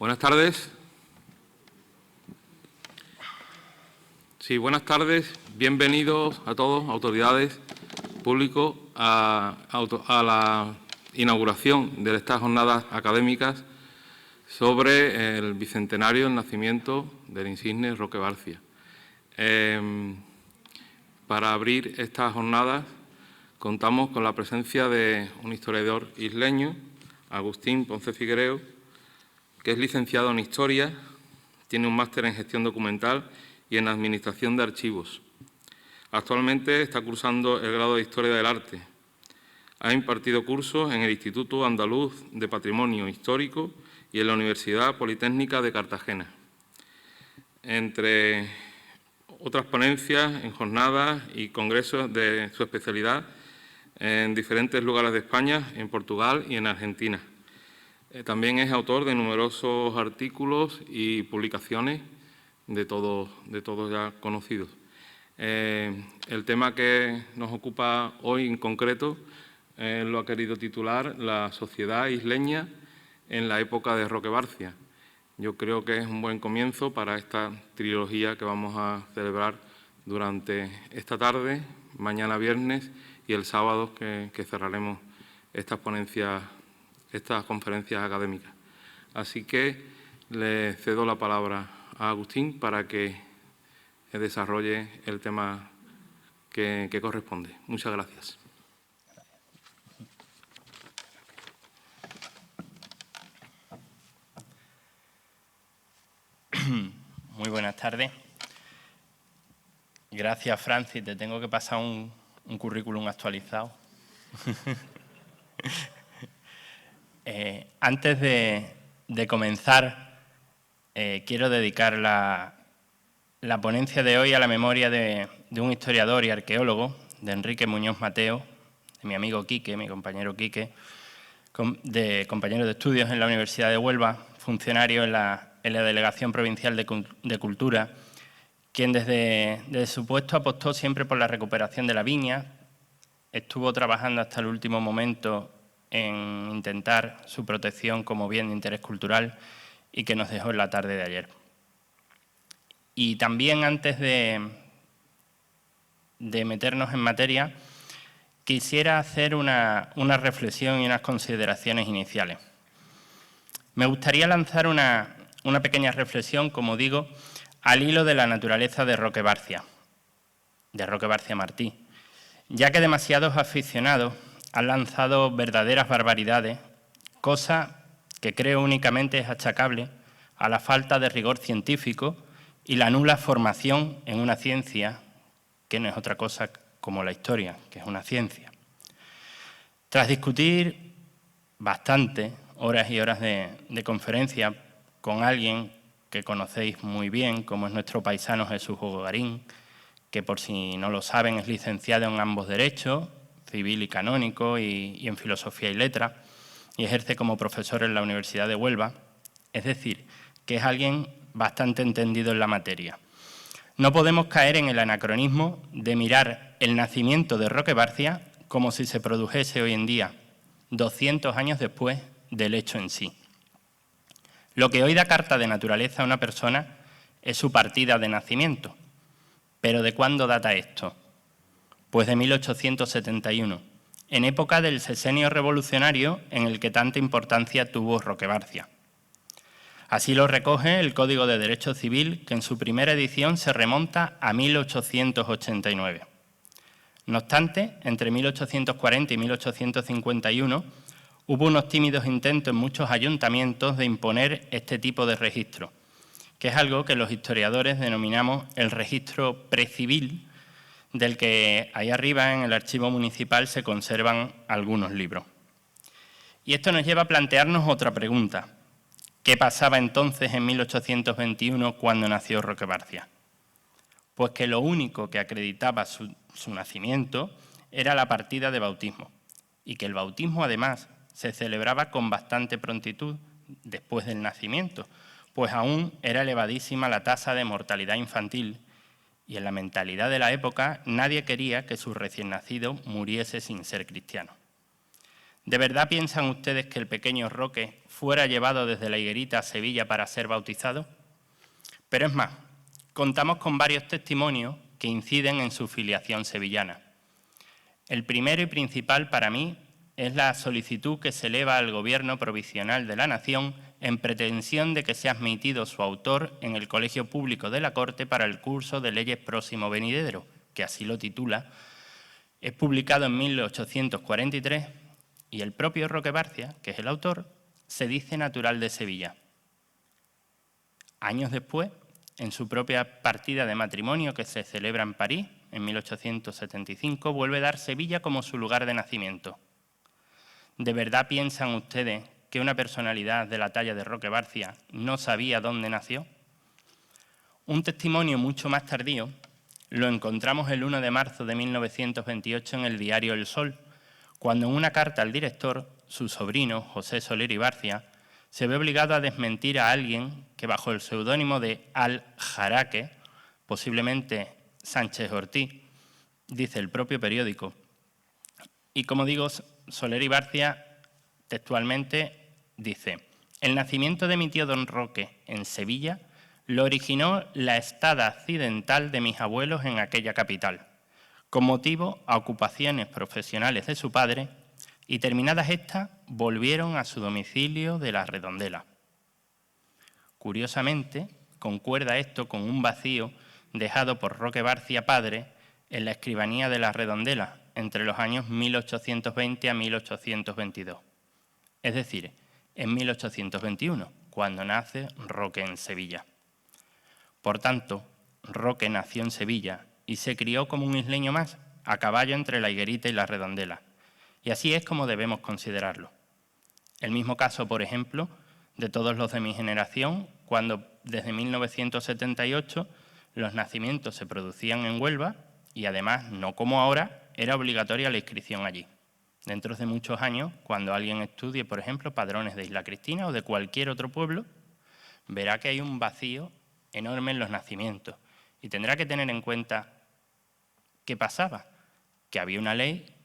Buenas tardes. Sí, buenas tardes. Bienvenidos a todos, autoridades, público, a la inauguración de estas jornadas académicas sobre el bicentenario del nacimiento del insigne Roque Barcia. Para abrir estas jornadas contamos con la presencia de un historiador isleño, Agustín Ponce Figuereo, que es licenciado en Historia, tiene un máster en Gestión Documental y en Administración de Archivos. Actualmente está cursando el grado de Historia del Arte. Ha impartido cursos en el Instituto Andaluz de Patrimonio Histórico y en la Universidad Politécnica de Cartagena. Entre otras ponencias en jornadas y congresos de su especialidad en diferentes lugares de España, en Portugal y en Argentina. También es autor de numerosos artículos y publicaciones de todos ya conocidos. El tema que nos ocupa hoy en concreto lo ha querido titular La sociedad isleña en la época de Roque Barcia. Yo creo que es un buen comienzo para esta trilogía que vamos a celebrar durante esta tarde, mañana viernes y el sábado que cerraremos estas ponencias, estas conferencias académicas. Así que le cedo la palabra a Agustín para que desarrolle el tema que corresponde. Muchas gracias. Muy buenas tardes. Gracias, Francis. Te tengo que pasar un currículum actualizado. Antes de comenzar, quiero dedicar la ponencia de hoy a la memoria de un historiador y arqueólogo, de Enrique Muñoz Mateo, de mi amigo Quique, mi compañero Quique, compañero de estudios en la Universidad de Huelva, funcionario en la Delegación Provincial de Cultura, quien desde su puesto apostó siempre por la recuperación de la viña, estuvo trabajando hasta el último momento en intentar su protección como bien de interés cultural y que nos dejó en la tarde de ayer. Y también, antes de meternos en materia, quisiera hacer una reflexión y unas consideraciones iniciales. Me gustaría lanzar una pequeña reflexión, como digo, al hilo de la naturaleza de Roque Barcia Martí, ya que demasiados aficionados han lanzado verdaderas barbaridades, cosa que creo únicamente es achacable a la falta de rigor científico y la nula formación en una ciencia que no es otra cosa como la historia, que es una ciencia. Tras discutir bastante, horas y horas de conferencia con alguien que conocéis muy bien, como es nuestro paisano Jesús Hugo Garín, que por si no lo saben es licenciado en ambos derechos, civil y canónico, y en filosofía y letras, y ejerce como profesor en la Universidad de Huelva, es decir, que es alguien bastante entendido en la materia. No podemos caer en el anacronismo de mirar el nacimiento de Roque Barcia como si se produjese hoy en día, 200 años después del hecho en sí. Lo que hoy da carta de naturaleza a una persona es su partida de nacimiento. ¿Pero de cuándo data esto? Pues de 1871, en época del sexenio revolucionario en el que tanta importancia tuvo Roque Barcia. Así lo recoge el Código de Derecho Civil, que en su primera edición se remonta a 1889. No obstante, entre 1840 y 1851 hubo unos tímidos intentos en muchos ayuntamientos de imponer este tipo de registro, que es algo que los historiadores denominamos el registro precivil, del que ahí arriba en el archivo municipal se conservan algunos libros. Y esto nos lleva a plantearnos otra pregunta. ¿Qué pasaba entonces en 1821 cuando nació Roque Barcia? Pues que lo único que acreditaba su nacimiento era la partida de bautismo, y que el bautismo además se celebraba con bastante prontitud después del nacimiento, pues aún era elevadísima la tasa de mortalidad infantil y en la mentalidad de la época nadie quería que su recién nacido muriese sin ser cristiano. ¿De verdad piensan ustedes que el pequeño Roque fuera llevado desde la Higuerita a Sevilla para ser bautizado? Pero es más, contamos con varios testimonios que inciden en su filiación sevillana. El primero y principal para mí es la solicitud que se eleva al Gobierno Provisional de la Nación en pretensión de que sea admitido su autor en el Colegio Público de la Corte para el curso de leyes próximo venidero, que así lo titula. Es publicado en 1843 y el propio Roque Barcia, que es el autor, se dice natural de Sevilla. Años después, en su propia partida de matrimonio que se celebra en París, en 1875, vuelve a dar Sevilla como su lugar de nacimiento. ¿De verdad piensan ustedes que una personalidad de la talla de Roque Barcia no sabía dónde nació? Un testimonio mucho más tardío lo encontramos el 1 de marzo de 1928 en el diario El Sol, cuando en una carta al director, su sobrino, José Soler y Barcia, se ve obligado a desmentir a alguien que bajo el seudónimo de Al-Jaraque, posiblemente Sánchez Ortiz, dice el propio periódico. Y como digo, Soler y Barcia textualmente dice: el nacimiento de mi tío don Roque en Sevilla lo originó la estada accidental de mis abuelos en aquella capital, con motivo a ocupaciones profesionales de su padre, y terminadas estas volvieron a su domicilio de la Redondela. Curiosamente, concuerda esto con un vacío dejado por Roque Barcia padre en la escribanía de la Redondela entre los años 1820 a 1822. Es decir, en 1821, cuando nace Roque en Sevilla. Por tanto, Roque nació en Sevilla y se crió como un isleño más, a caballo entre la Higuerita y la Redondela. Y así es como debemos considerarlo. El mismo caso, por ejemplo, de todos los de mi generación, cuando desde 1978 los nacimientos se producían en Huelva y además, no como ahora, era obligatoria la inscripción allí. Dentro de muchos años, cuando alguien estudie, por ejemplo, padrones de Isla Cristina o de cualquier otro pueblo, verá que hay un vacío enorme en los nacimientos y tendrá que tener en cuenta qué pasaba, que había una ley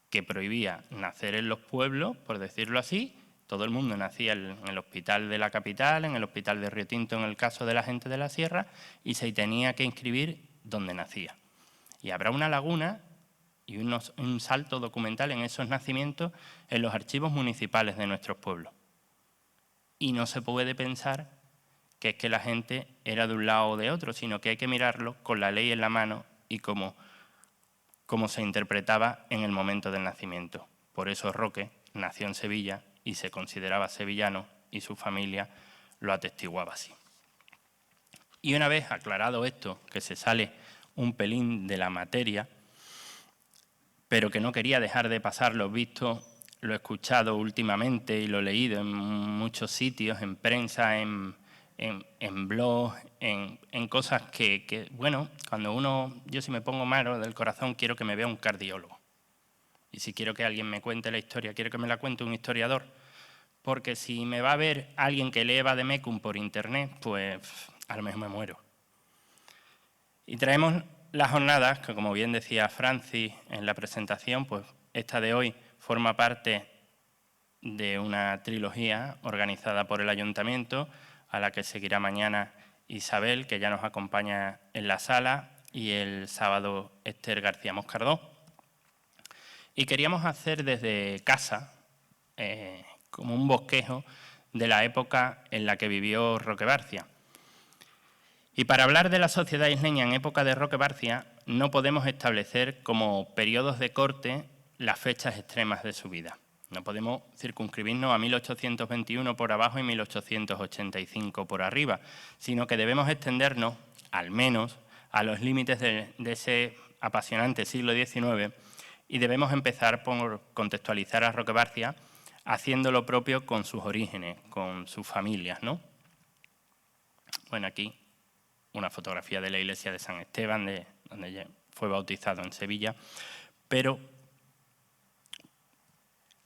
que prohibía nacer en los pueblos, por decirlo así. Todo el mundo nacía en el hospital de la capital, en el hospital de Río Tinto en el caso de la gente de la sierra, y se tenía que inscribir donde nacía. Y habrá una laguna y un salto documental en esos nacimientos en los archivos municipales de nuestros pueblos. Y no se puede pensar que es que la gente era de un lado o de otro, sino que hay que mirarlo con la ley en la mano y cómo se interpretaba en el momento del nacimiento. Por eso Roque nació en Sevilla y se consideraba sevillano y su familia lo atestiguaba así. Y una vez aclarado esto, que se sale un pelín de la materia, pero que no quería dejar de pasar lo visto, lo escuchado últimamente y lo leído en muchos sitios, en prensa, en blogs, en cosas que, bueno, cuando yo si me pongo malo del corazón quiero que me vea un cardiólogo. Y si quiero que alguien me cuente la historia, quiero que me la cuente un historiador, porque si me va a ver alguien que lee Vademecum por internet, pues a lo mejor me muero. Y traemos las jornadas, que como bien decía Francis en la presentación, pues esta de hoy forma parte de una trilogía organizada por el Ayuntamiento, a la que seguirá mañana Isabel, que ya nos acompaña en la sala, y el sábado Esther García Moscardó. Y queríamos hacer desde casa como un bosquejo de la época en la que vivió Roque Barcia. Y para hablar de la sociedad isleña en época de Roque Barcia, no podemos establecer como periodos de corte las fechas extremas de su vida. No podemos circunscribirnos a 1821 por abajo y 1885 por arriba, sino que debemos extendernos, al menos, a los límites de ese apasionante siglo XIX, y debemos empezar por contextualizar a Roque Barcia haciendo lo propio con sus orígenes, con sus familias, ¿no? Bueno, aquí una fotografía de la iglesia de San Esteban, donde fue bautizado en Sevilla, pero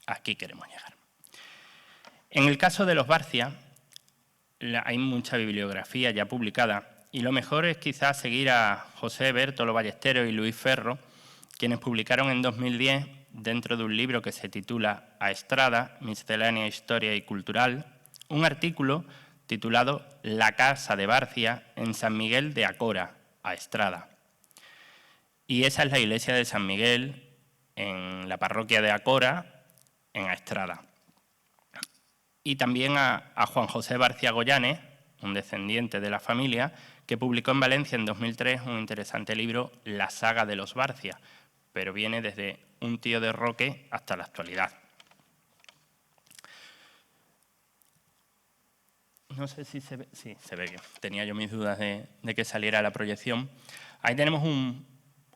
aquí queremos llegar. En el caso de los Barcia, hay mucha bibliografía ya publicada y lo mejor es quizás seguir a José Bertolo Ballesteros y Luis Ferro, quienes publicaron en 2010 dentro de un libro que se titula A Estrada, Miscelánea Historia y Cultural, un artículo titulado La Casa de Barcia en San Miguel de Acora, a Estrada. Y esa es la iglesia de San Miguel en la parroquia de Acora, en Aestrada. Y también a Juan José Barcia Goyanes, un descendiente de la familia, que publicó en Valencia en 2003 un interesante libro, La saga de los Barcia, pero viene desde un tío de Roque hasta la actualidad. No sé si se ve, sí, se ve que tenía yo mis dudas de que saliera la proyección. Ahí tenemos un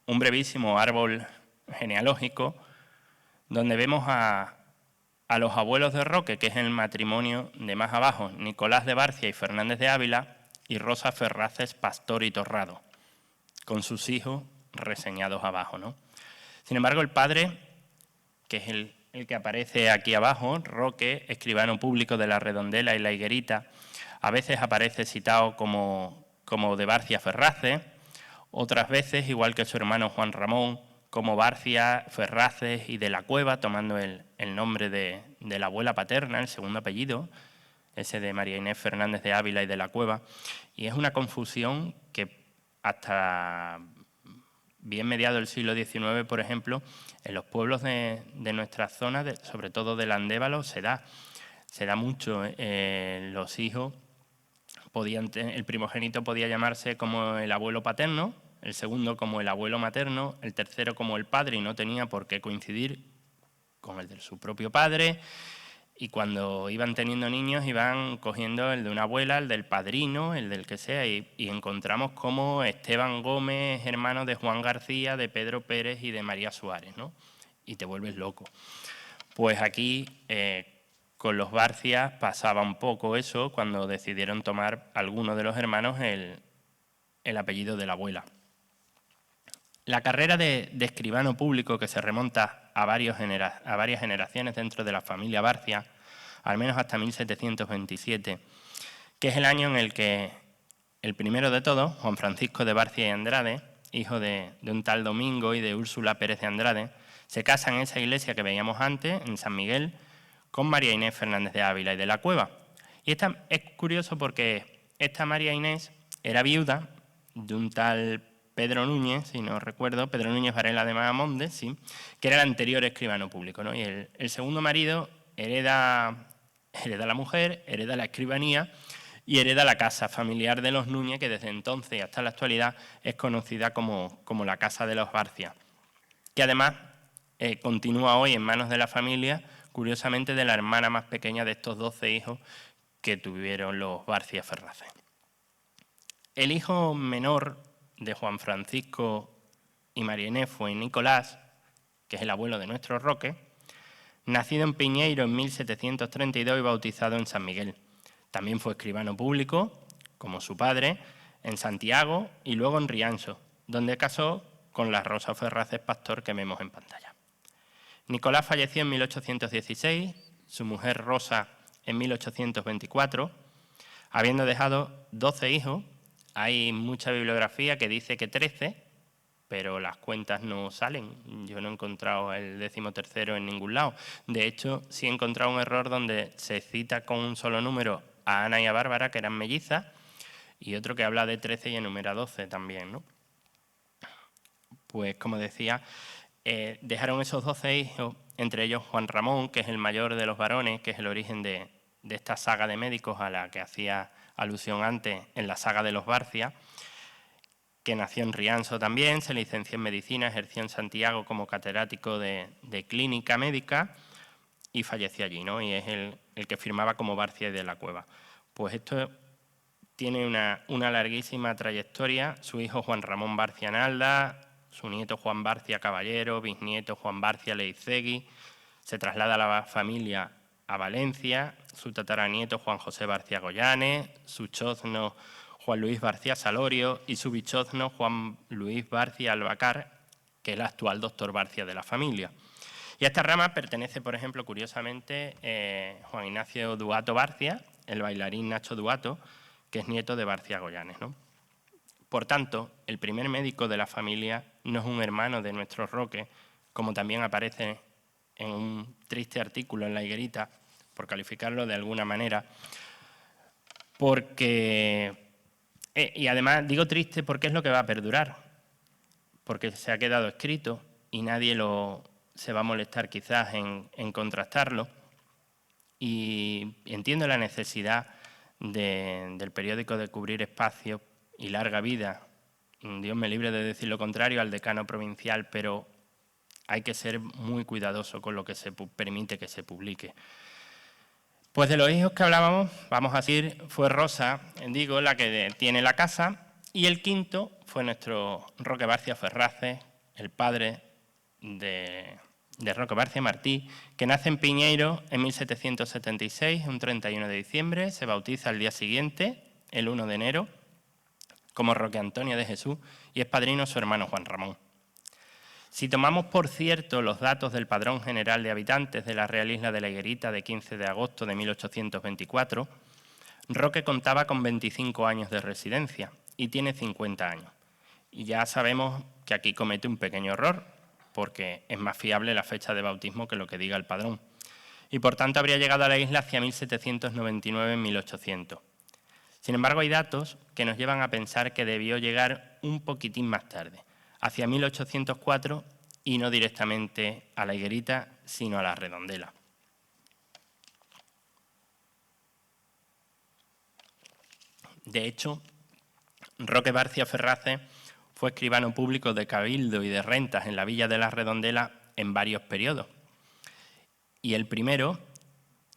brevísimo árbol genealógico donde vemos a los abuelos de Roque, que es el matrimonio de más abajo, Nicolás de Barcia y Fernández de Ávila, y Rosa Ferraces Pastor y Torrado, con sus hijos reseñados abajo, ¿no? Sin embargo, el padre, que es el que aparece aquí abajo, Roque, escribano público de la Redondela y la Higuerita, a veces aparece citado como de Barcia Ferraces, otras veces, igual que su hermano Juan Ramón, como Barcia, Ferraces y de la Cueva, tomando el nombre de la abuela paterna, el segundo apellido, ese de María Inés Fernández de Ávila y de la Cueva. Y es una confusión que hasta bien mediado del siglo XIX, por ejemplo, en los pueblos de nuestra zona, sobre todo del Andévalo, se da mucho. Los hijos el primogénito podía llamarse como el abuelo paterno, el segundo como el abuelo materno, el tercero como el padre, y no tenía por qué coincidir con el de su propio padre. Y cuando iban teniendo niños iban cogiendo el de una abuela, el del padrino, el del que sea, y encontramos como Esteban Gómez, hermano de Juan García, de Pedro Pérez y de María Suárez, ¿no? Y te vuelves loco. Pues aquí, con los Barcia pasaba un poco eso cuando decidieron tomar algunos de los hermanos el apellido de la abuela. La carrera de escribano público, que se remonta a varias generaciones dentro de la familia Barcia, al menos hasta 1727, que es el año en el que el primero de todos, Juan Francisco de Barcia y Andrade, hijo de un tal Domingo y de Úrsula Pérez de Andrade, se casa en esa iglesia que veíamos antes, en San Miguel, con María Inés Fernández de Ávila y de la Cueva. Y es curioso porque esta María Inés era viuda de un tal Pedro Núñez, si no recuerdo, Pedro Núñez Varela de Mamamonde, sí, que era el anterior escribano público, ¿no? Y el segundo marido hereda la mujer, hereda la escribanía y hereda la casa familiar de los Núñez, que desde entonces y hasta la actualidad es conocida como la Casa de los Barcia, que además continúa hoy en manos de la familia, curiosamente de la hermana más pequeña de estos 12 hijos que tuvieron los Barcia Ferraces. El hijo menor de Juan Francisco y María Inés fue Nicolás, que es el abuelo de nuestro Roque, nacido en Piñeiro en 1732 y bautizado en San Miguel. También fue escribano público, como su padre, en Santiago y luego en Rianso, donde casó con la Rosa Ferraces Pastor que vemos en pantalla. Nicolás falleció en 1816, su mujer Rosa en 1824, habiendo dejado 12 hijos. Hay mucha bibliografía que dice que 13, pero las cuentas no salen. Yo no he encontrado el 13º en ningún lado. De hecho, sí he encontrado un error donde se cita con un solo número a Ana y a Bárbara, que eran mellizas, y otro que habla de 13 y enumera 12 también, ¿no? Pues, como decía, dejaron esos 12 hijos, entre ellos Juan Ramón, que es el mayor de los varones, que es el origen de esta saga de médicos a la que hacía alusión antes en la saga de los Barcia, que nació en Rianso también, se licenció en Medicina, ejerció en Santiago como catedrático de clínica médica y falleció allí, ¿no? Y es el que firmaba como Barcia y de la Cueva. Pues esto tiene una larguísima trayectoria. Su hijo Juan Ramón Barcia Nalda, su nieto Juan Barcia Caballero, bisnieto Juan Barcia Leizegui, se traslada a la familia a Valencia, su tataranieto Juan José Barcia Goyanes, su chozno Juan Luis Barcia Salorio y su bichozno Juan Luis Barcia Albacar, que es el actual doctor Barcia de la familia. Y a esta rama pertenece, por ejemplo, curiosamente, Juan Ignacio Duato Barcia, el bailarín Nacho Duato, que es nieto de Barcia Goyanes, ¿no? Por tanto, el primer médico de la familia no es un hermano de nuestro Roque, como también aparece en un triste artículo en La Higuerita, por calificarlo de alguna manera, porque, y además digo triste porque es lo que va a perdurar, porque se ha quedado escrito y nadie se va a molestar quizás en contrastarlo, y entiendo la necesidad del periódico de cubrir espacios y larga vida. Dios me libre de decir lo contrario al decano provincial, pero hay que ser muy cuidadoso con lo que se permite que se publique. Pues de los hijos que hablábamos, vamos a decir, fue Rosa, digo, la que tiene la casa, y el quinto fue nuestro Roque Barcia Ferraces, el padre de Roque Barcia Martí, que nace en Piñeiro en 1776, un 31 de diciembre, se bautiza al día siguiente, el 1 de enero, como Roque Antonio de Jesús, y es padrino su hermano Juan Ramón. Si tomamos por cierto los datos del Padrón General de Habitantes de la Real Isla de la Higuerita de 15 de agosto de 1824, Roque contaba con 25 años de residencia y tiene 50 años. Y ya sabemos que aquí comete un pequeño error, porque es más fiable la fecha de bautismo que lo que diga el padrón. Y por tanto habría llegado a la isla hacia 1799 en 1800. Sin embargo, hay datos que nos llevan a pensar que debió llegar un poquitín más tarde, hacia 1804, y no directamente a la Higuerita, sino a la Redondela. De hecho, Roque Barcia Ferraces fue escribano público de Cabildo y de Rentas en la villa de la Redondela en varios periodos. Y el primero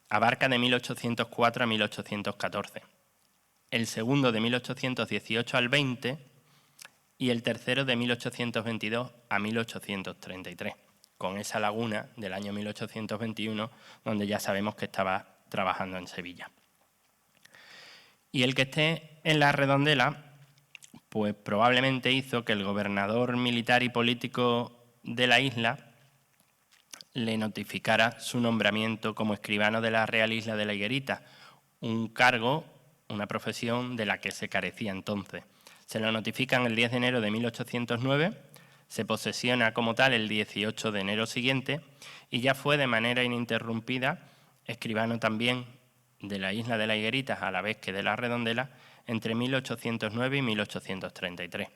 abarca de 1804 a 1814, el segundo de 1818 al 20 y el tercero de 1822 a 1833, con esa laguna del año 1821, donde ya sabemos que estaba trabajando en Sevilla. Y el que esté en la Redondela, pues probablemente hizo que el gobernador militar y político de la isla le notificara su nombramiento como escribano de la Real Isla de la Higuerita, un cargo, una profesión de la que se carecía entonces. Se lo notifican el 10 de enero de 1809, se posesiona como tal el 18 de enero siguiente y ya fue de manera ininterrumpida escribano también de la Isla de la Higuerita, a la vez que de la Redondela, entre 1809 y 1833.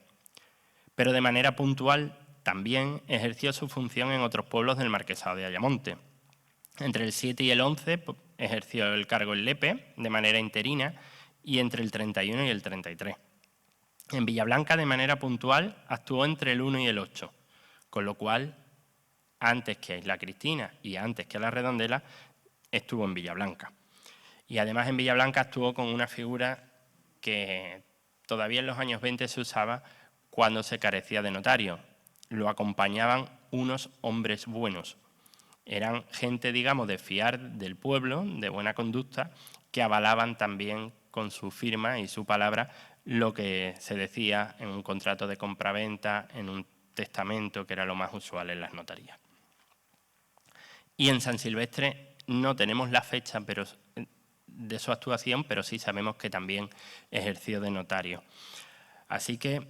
Pero de manera puntual también ejerció su función en otros pueblos del Marquesado de Ayamonte. Entre el 7 y el 11 ejerció el cargo en Lepe de manera interina y entre el 31 y el 33. En Villablanca de manera puntual actuó entre el 1 y el 8, con lo cual antes que a Isla Cristina y antes que a la Redondela estuvo en Villablanca. Y además en Villablanca actuó con una figura que todavía en los años 20 se usaba cuando se carecía de notario. Lo acompañaban unos hombres buenos. Eran gente, digamos, de fiar del pueblo, de buena conducta, que avalaban también con su firma y su palabra lo que se decía en un contrato de compraventa, en un testamento, que era lo más usual en las notarías. Y en San Silvestre no tenemos la fecha de su actuación, pero sí sabemos que también ejerció de notario. Así que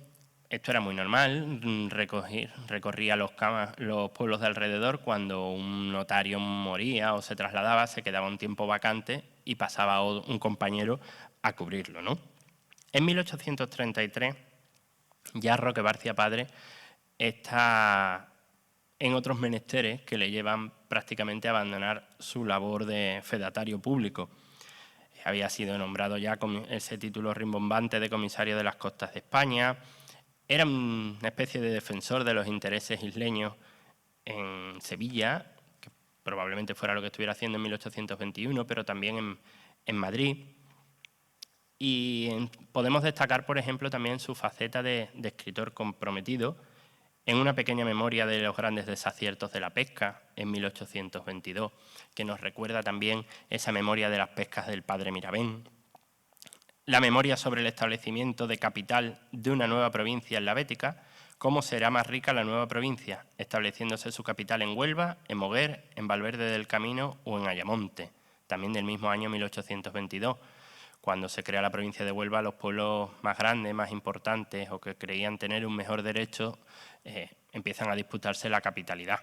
esto era muy normal, recorría los pueblos de alrededor cuando un notario moría o se trasladaba, se quedaba un tiempo vacante y pasaba un compañero a cubrirlo, ¿no? En 1833, ya Roque Barcia padre está en otros menesteres que le llevan prácticamente a abandonar su labor de fedatario público. Había sido nombrado ya con ese título rimbombante de comisario de las costas de España. Era una especie de defensor de los intereses isleños en Sevilla, que probablemente fuera lo que estuviera haciendo en 1821, pero también en Madrid. Y podemos destacar, por ejemplo, también su faceta de escritor comprometido en una pequeña memoria de los grandes desaciertos de la pesca en 1822, que nos recuerda también esa memoria de las pescas del padre Mirabén. La memoria sobre el establecimiento de capital de una nueva provincia en la Bética, cómo será más rica la nueva provincia, estableciéndose su capital en Huelva, en Moguer, en Valverde del Camino o en Ayamonte, también del mismo año 1822. Cuando se crea la provincia de Huelva, los pueblos más grandes, más importantes o que creían tener un mejor derecho empiezan a disputarse la capitalidad.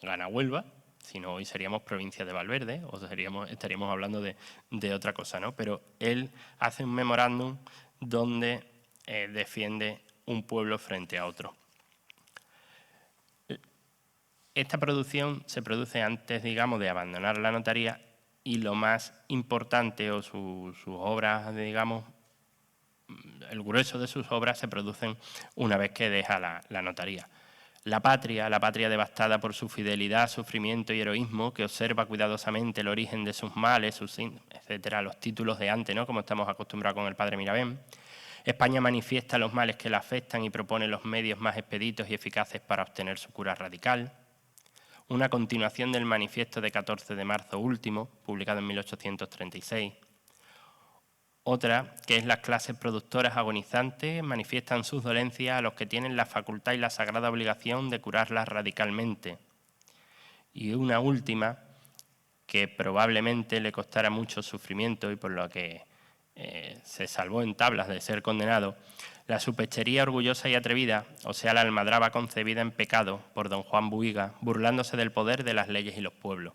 Gana Huelva, Si no, hoy seríamos provincia de Valverde o estaríamos hablando de otra cosa, ¿no? Pero él hace un memorándum donde defiende un pueblo frente a otro. Esta producción se produce antes, digamos, de abandonar la notaría, y lo más importante o sus obras, digamos, el grueso de sus obras se producen una vez que deja la notaría. La patria devastada por su fidelidad, sufrimiento y heroísmo, que observa cuidadosamente el origen de sus males, etcétera, los títulos de antes, ¿no?, como estamos acostumbrados con el padre Mirabén. España manifiesta los males que la afectan y propone los medios más expeditos y eficaces para obtener su cura radical. Una continuación del manifiesto de 14 de marzo último, publicado en 1836. Otra, que es las clases productoras agonizantes, manifiestan sus dolencias a los que tienen la facultad y la sagrada obligación de curarlas radicalmente. Y una última, que probablemente le costara mucho sufrimiento y por lo que se salvó en tablas de ser condenado, la superchería orgullosa y atrevida, o sea, la almadraba concebida en pecado por don Juan Buhiga, burlándose del poder de las leyes y los pueblos.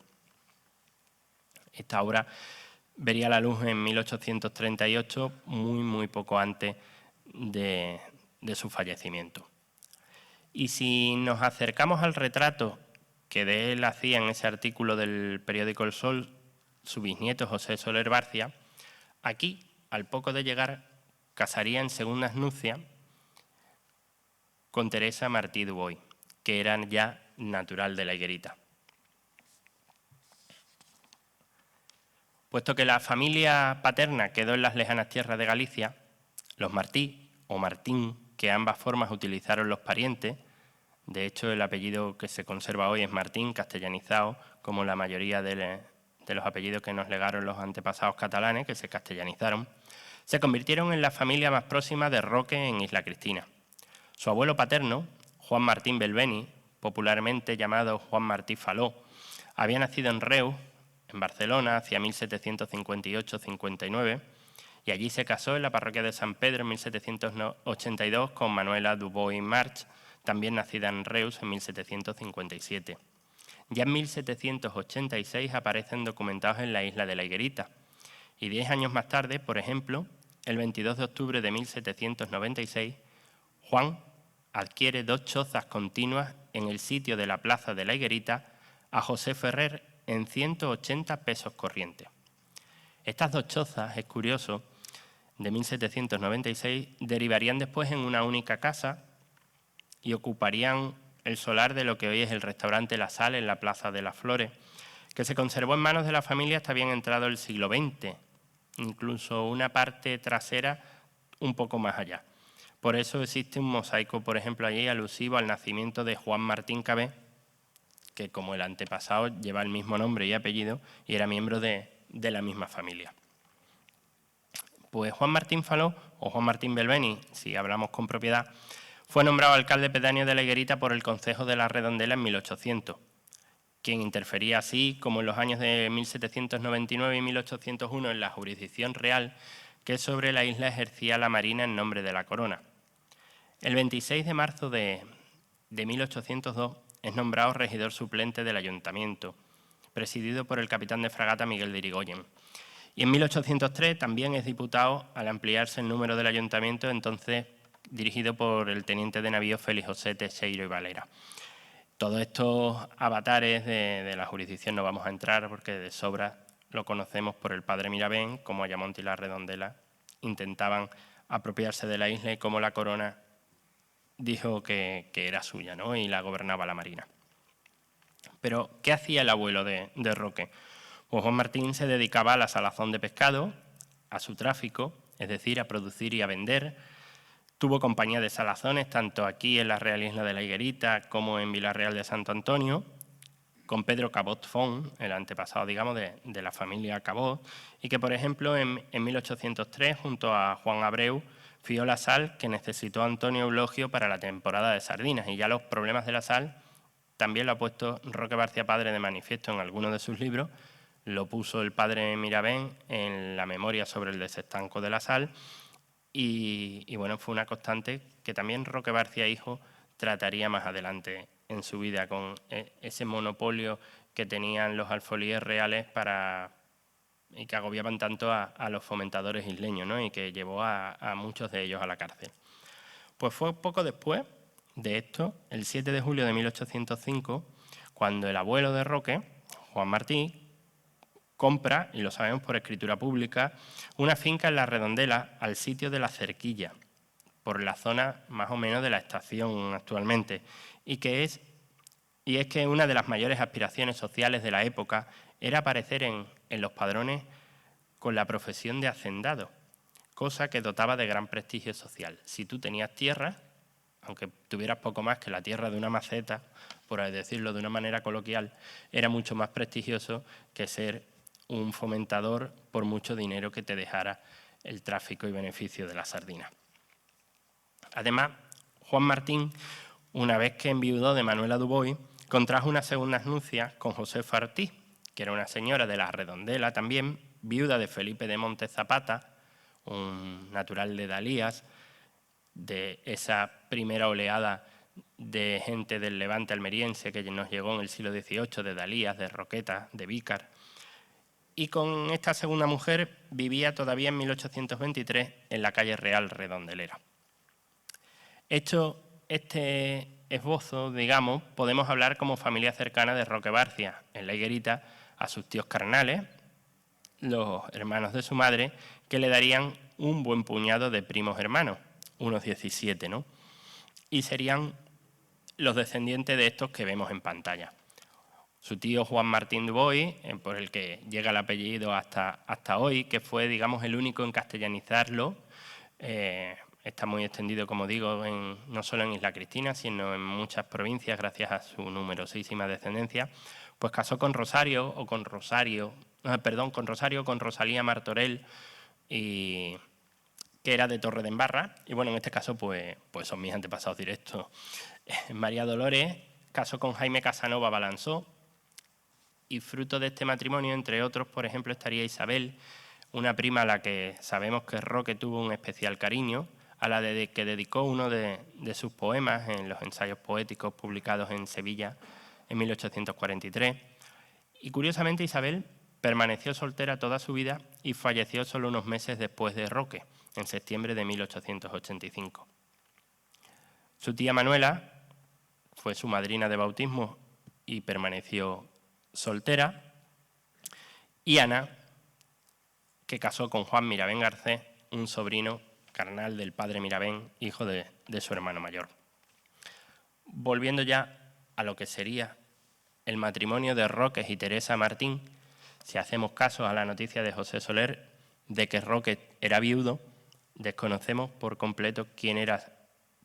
Esta obra vería la luz en 1838, muy poco antes de su fallecimiento. Y si nos acercamos al retrato que de él hacía en ese artículo del periódico El Sol su bisnieto José Soler Barcia, aquí, al poco de llegar, casaría en segundas nupcias con Teresa Martí Dubois, que era ya natural de la Higuerita. Puesto que la familia paterna quedó en las lejanas tierras de Galicia, los Martí o Martín, que ambas formas utilizaron los parientes, de hecho el apellido que se conserva hoy es Martín, castellanizado, como la mayoría de los apellidos que nos legaron los antepasados catalanes, que se castellanizaron, se convirtieron en la familia más próxima de Roque en Isla Cristina. Su abuelo paterno, Juan Martín Belbeni, popularmente llamado Juan Martí Faló, había nacido en Reus, en Barcelona, hacia 1758-59, y allí se casó en la parroquia de San Pedro en 1782 con Manuela Dubois March, también nacida en Reus en 1757. Ya en 1786 aparecen documentados en la isla de la Higuerita, y 10 años más tarde, por ejemplo, el 22 de octubre de 1796, Juan adquiere 2 chozas continuas en el sitio de la plaza de la Higuerita a José Ferrer en 180 pesos corrientes. Estas 2 chozas, es curioso, de 1796, derivarían después en una única casa y ocuparían el solar de lo que hoy es el restaurante La Sal en la Plaza de las Flores, que se conservó en manos de la familia hasta bien entrado el siglo XX, incluso una parte trasera un poco más allá. Por eso existe un mosaico, por ejemplo, allí alusivo al nacimiento de Juan Martín Cabé, que como el antepasado lleva el mismo nombre y apellido y era miembro de la misma familia. Pues Juan Martín Faló, o Juan Martín Belbeni, si hablamos con propiedad, fue nombrado alcalde pedáneo de la Higuerita por el Concejo de la Redondela en 1800, quien interfería así como en los años de 1799 y 1801 en la jurisdicción real que sobre la isla ejercía la Marina en nombre de la Corona. El 26 de marzo de 1802 es nombrado regidor suplente del Ayuntamiento, presidido por el capitán de fragata Miguel de Irigoyen. Y en 1803 también es diputado al ampliarse el número del Ayuntamiento, entonces dirigido por el teniente de navío Félix José Teixeiro y Valera. Todos estos avatares de la jurisdicción no vamos a entrar porque de sobra lo conocemos por el padre Mirabén, como Ayamonte y la Redondela intentaban apropiarse de la isla y como la Corona dijo que era suya, ¿no?, y la gobernaba la Marina. Pero, ¿qué hacía el abuelo de Roque? Pues Juan Martín se dedicaba a la salazón de pescado, a su tráfico, es decir, a producir y a vender. Tuvo compañía de salazones, tanto aquí en la Real Isla de la Higuerita como en Villarreal de Santo Antonio, con Pedro Cabot Font, el antepasado, digamos, de la familia Cabot, y que, por ejemplo, en 1803, junto a Juan Abreu, fió la sal que necesitó Antonio Eulogio para la temporada de sardinas, y ya los problemas de la sal también lo ha puesto Roque Barcia Padre de manifiesto en algunos de sus libros, lo puso el padre Mirabén en la memoria sobre el desestanco de la sal, y bueno, fue una constante que también Roque Barcia hijo trataría más adelante en su vida, con ese monopolio que tenían los alfolíes reales y que agobiaban tanto a los fomentadores isleños, ¿no? Y que llevó a muchos de ellos a la cárcel. Pues fue poco después de esto, el 7 de julio de 1805, cuando el abuelo de Roque, Juan Martín, compra, y lo sabemos por escritura pública, una finca en La Redondela, al sitio de La Cerquilla, por la zona más o menos de la estación actualmente, y es que una de las mayores aspiraciones sociales de la época era aparecer en los padrones con la profesión de hacendado, cosa que dotaba de gran prestigio social. Si tú tenías tierra, aunque tuvieras poco más que la tierra de una maceta, por decirlo de una manera coloquial, era mucho más prestigioso que ser un fomentador por mucho dinero que te dejara el tráfico y beneficio de la sardina. Además, Juan Martín, una vez que enviudó de Manuela Dubois, contrajo unas segundas nupcias con Josefa Ortiz, que era una señora de La Redondela también, viuda de Felipe de Montes Zapata, un natural de Dalías, de esa primera oleada de gente del Levante almeriense que nos llegó en el siglo XVIII, de Dalías, de Roqueta, de Vícar. Y con esta segunda mujer vivía todavía en 1823 en la calle Real Redondelera. Hecho este esbozo, digamos, podemos hablar como familia cercana de Roque Barcia, en la Higuerita, a sus tíos carnales, los hermanos de su madre, que le darían un buen puñado de primos hermanos, unos 17, ¿no? Y serían los descendientes de estos que vemos en pantalla. Su tío Juan Martín Dubois, por el que llega el apellido hasta hoy, que fue, digamos, el único en castellanizarlo, está muy extendido, como digo, no solo en Isla Cristina, sino en muchas provincias, gracias a su numerosísima descendencia, pues casó con Rosario, con Rosalía Martorell, que era de Torredembarra, y bueno, en este caso pues son mis antepasados directos. María Dolores casó con Jaime Casanova Balanzó, y fruto de este matrimonio, entre otros, por ejemplo, estaría Isabel, una prima a la que sabemos que Roque tuvo un especial cariño, a la que dedicó uno de sus poemas en los ensayos poéticos publicados en Sevilla en 1843. Y curiosamente Isabel permaneció soltera toda su vida y falleció solo unos meses después de Roque, en septiembre de 1885. Su tía Manuela fue su madrina de bautismo y permaneció soltera, y Ana, que casó con Juan Mirabén Garcés, un sobrino carnal del padre Mirabén, hijo de su hermano mayor. Volviendo ya a lo que sería el matrimonio de Roque y Teresa Martín, si hacemos caso a la noticia de José Soler de que Roque era viudo, desconocemos por completo quién era,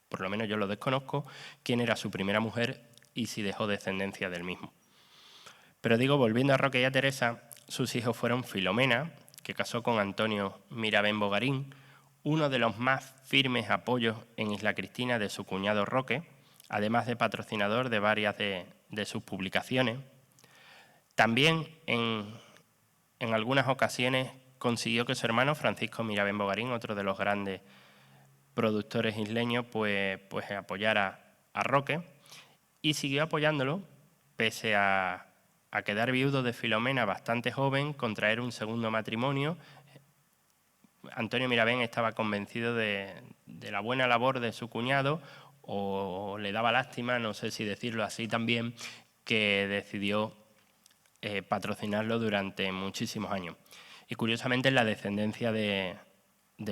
por lo menos yo lo desconozco, quién era su primera mujer y si dejó descendencia del mismo. Pero digo, volviendo a Roque y a Teresa, sus hijos fueron Filomena, que casó con Antonio Mirabén Bogarín, uno de los más firmes apoyos en Isla Cristina de su cuñado Roque, además de patrocinador de varias de sus publicaciones. También en algunas ocasiones consiguió que su hermano Francisco Mirabén Bogarín, otro de los grandes productores isleños, pues apoyara a Roque, y siguió apoyándolo pese a quedar viudo de Filomena bastante joven, contraer un segundo matrimonio. Antonio Mirabén estaba convencido de la buena labor de su cuñado, o le daba lástima, no sé si decirlo así también, que decidió patrocinarlo durante muchísimos años. Y curiosamente en la descendencia de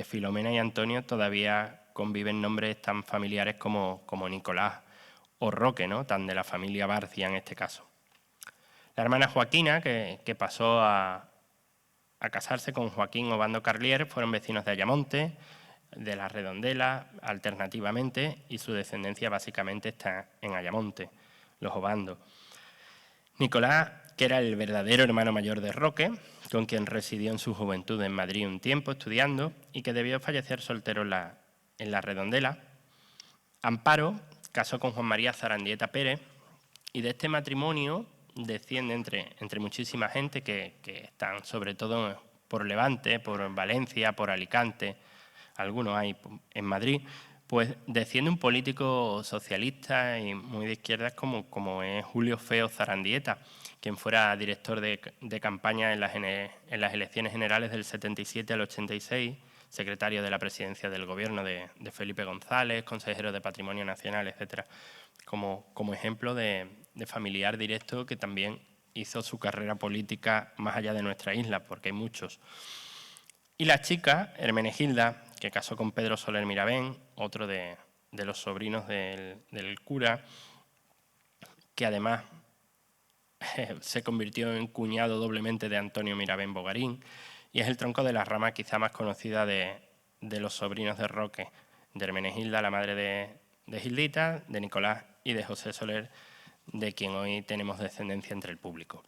Filomena y Antonio todavía conviven nombres tan familiares como Nicolás o Roque, ¿no? Tan de la familia Barcia en este caso. La hermana Joaquina, que pasó a casarse con Joaquín Obando Carlier, fueron vecinos de Ayamonte, de La Redondela, alternativamente, y su descendencia básicamente está en Ayamonte, los Obando. Nicolás, que era el verdadero hermano mayor de Roque, con quien residió en su juventud en Madrid un tiempo estudiando y que debió fallecer soltero en la Redondela. Amparo casó con Juan María Zarandieta Pérez, y de este matrimonio desciende entre muchísima gente que están sobre todo por Levante, por Valencia, por Alicante, algunos hay en Madrid, pues desciende un político socialista y muy de izquierdas como es Julio Feo Zarandieta, quien fuera director de campaña en las elecciones generales del 77 al 86, secretario de la presidencia del gobierno de Felipe González, consejero de Patrimonio Nacional, etcétera, como ejemplo de familiar directo que también hizo su carrera política más allá de nuestra isla, porque hay muchos. Y la chica, Hermenegilda, que casó con Pedro Soler Mirabén, otro de los sobrinos del cura, que además se convirtió en cuñado doblemente de Antonio Mirabén Bogarín, y es el tronco de la rama quizá más conocida de los sobrinos de Roque, de Hermenegilda, la madre de Gildita, de Nicolás y de José Soler, de quien hoy tenemos descendencia entre el público.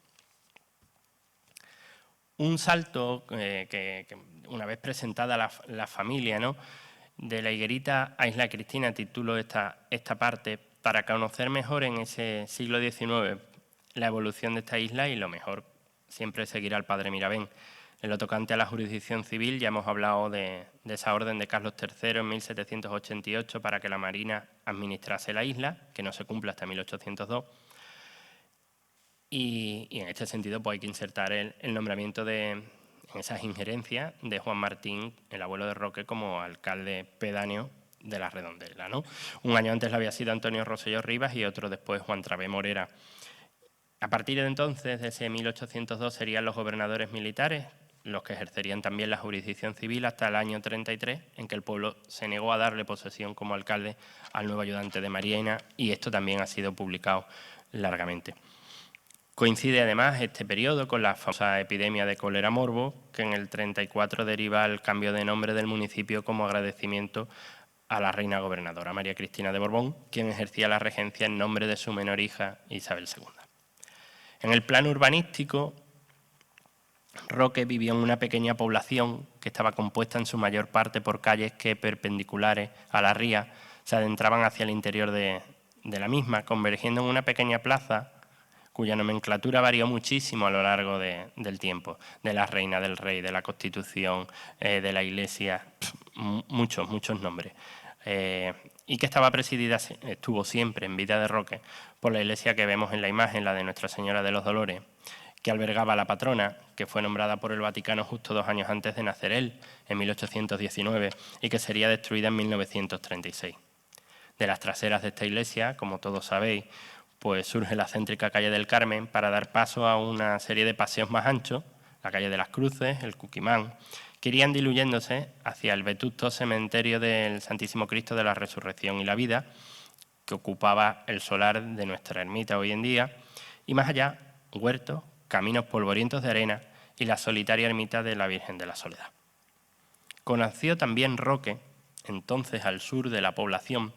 Un salto que una vez presentada la familia, ¿no?, de la Higuerita a Isla Cristina, titulo esta parte para conocer mejor en ese siglo XIX la evolución de esta isla, y lo mejor siempre seguirá al padre Mirabén. En lo tocante a la jurisdicción civil ya hemos hablado de esa orden de Carlos III en 1788 para que la Marina administrase la isla, que no se cumple hasta 1802. Y en este sentido pues hay que insertar el nombramiento en esas injerencias de Juan Martín, el abuelo de Roque, como alcalde pedáneo de la Redondela, ¿no? Un año antes lo había sido Antonio Rosselló Rivas y otro después Juan Travé Morera. A partir de entonces, de ese 1802, serían los gobernadores militares los que ejercerían también la jurisdicción civil hasta el año 33, en que el pueblo se negó a darle posesión como alcalde al nuevo ayudante de Mariena, y esto también ha sido publicado largamente. Coincide además este periodo con la famosa epidemia de cólera morbo, que en el 34 deriva el cambio de nombre del municipio como agradecimiento a la reina gobernadora María Cristina de Borbón, quien ejercía la regencia en nombre de su menor hija Isabel II. En el plano urbanístico, Roque vivió en una pequeña población que estaba compuesta en su mayor parte por calles que, perpendiculares a la ría, se adentraban hacia el interior de la misma, convergiendo en una pequeña plaza cuya nomenclatura varió muchísimo a lo largo del tiempo, de la reina, del rey, de la Constitución, de la Iglesia, muchos nombres. Y que estaba presidida, estuvo siempre en vida de Roque, por la iglesia que vemos en la imagen, la de Nuestra Señora de los Dolores, que albergaba a la patrona, que fue nombrada por el Vaticano justo 2 años antes de nacer él, en 1819, y que sería destruida en 1936. De las traseras de esta iglesia, como todos sabéis, pues surge la céntrica calle del Carmen para dar paso a una serie de paseos más anchos, la calle de las Cruces, el Cuquimán, que irían diluyéndose hacia el vetusto cementerio del Santísimo Cristo de la Resurrección y la Vida, que ocupaba el solar de nuestra ermita hoy en día, y más allá, huertos, caminos polvorientos de arena y la solitaria ermita de la Virgen de la Soledad. Conoció también Roque, entonces al sur de la población,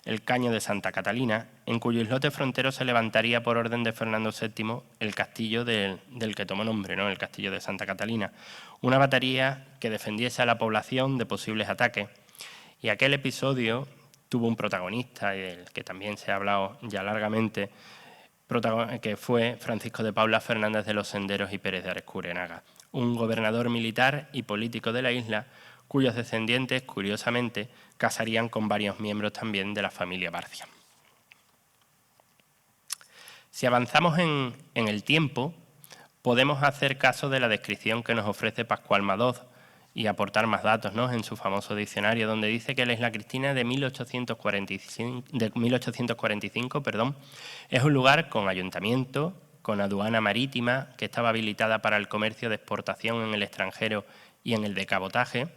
el Caño de Santa Catalina, en cuyo islote frontero se levantaría por orden de Fernando VII el castillo del que tomó nombre, ¿no?, el castillo de Santa Catalina, una batería que defendiese a la población de posibles ataques. Y aquel episodio tuvo un protagonista, del que también se ha hablado ya largamente, que fue Francisco de Paula Fernández de los Senderos y Pérez de Arescurenaga, un gobernador militar y político de la isla, cuyos descendientes, curiosamente, casarían con varios miembros también de la familia Barcia. Si avanzamos en el tiempo, podemos hacer caso de la descripción que nos ofrece Pascual Madoz y aportar más datos, ¿no?, en su famoso diccionario, donde dice que la Isla Cristina de 1845 es un lugar con ayuntamiento, con aduana marítima, que estaba habilitada para el comercio de exportación en el extranjero y en el de cabotaje,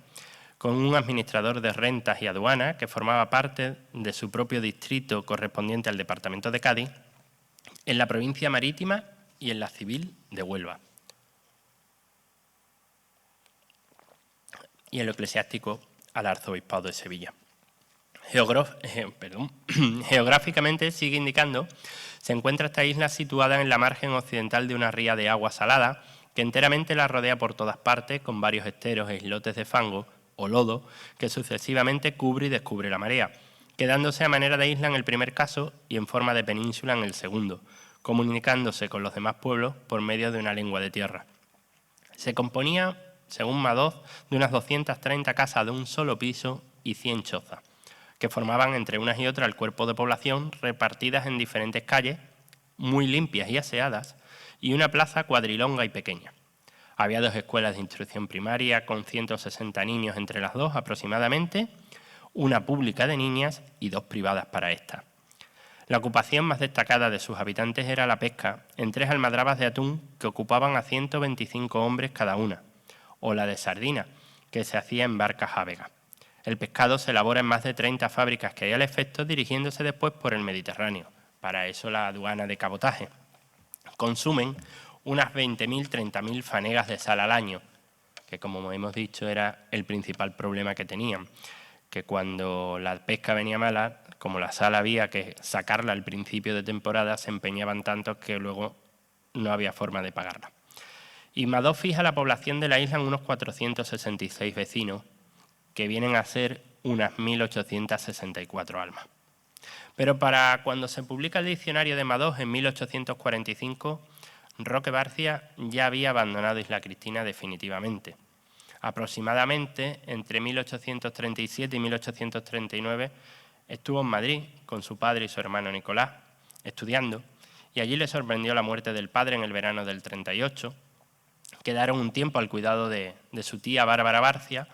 con un administrador de rentas y aduanas que formaba parte de su propio distrito correspondiente al departamento de Cádiz, en la provincia marítima y en la civil de Huelva. Y en lo eclesiástico al arzobispado de Sevilla. Geográficamente, sigue indicando, se encuentra esta isla situada en la margen occidental de una ría de agua salada que enteramente la rodea por todas partes, con varios esteros e islotes de fango o lodo que sucesivamente cubre y descubre la marea, quedándose a manera de isla en el primer caso y en forma de península en el segundo, comunicándose con los demás pueblos por medio de una lengua de tierra. Se componía, según Madoz, de unas 230 casas de un solo piso y 100 chozas, que formaban entre unas y otras el cuerpo de población, repartidas en diferentes calles, muy limpias y aseadas, y una plaza cuadrilonga y pequeña. Había 2 escuelas de instrucción primaria con 160 niños entre las dos aproximadamente, una pública de niñas y 2 privadas para estas. La ocupación más destacada de sus habitantes era la pesca en 3 almadrabas de atún que ocupaban a 125 hombres cada una, o la de sardina, que se hacía en barcas Jávegas. El pescado se elabora en más de 30 fábricas que hay al efecto, dirigiéndose después por el Mediterráneo, para eso la aduana de cabotaje. Consumen unas 20.000, 30.000 fanegas de sal al año, que como hemos dicho era el principal problema que tenían, que cuando la pesca venía mala, como la sal había que sacarla al principio de temporada, se empeñaban tanto que luego no había forma de pagarla. Y Madoz fija la población de la isla en unos 466 vecinos, que vienen a ser unas 1.864 almas. Pero para cuando se publica el diccionario de Madoz en 1845, Roque Barcia ya había abandonado Isla Cristina definitivamente. Aproximadamente entre 1837 y 1839 estuvo en Madrid con su padre y su hermano Nicolás, estudiando, y allí le sorprendió la muerte del padre en el verano del 38. Quedaron un tiempo al cuidado de su tía Bárbara Barcia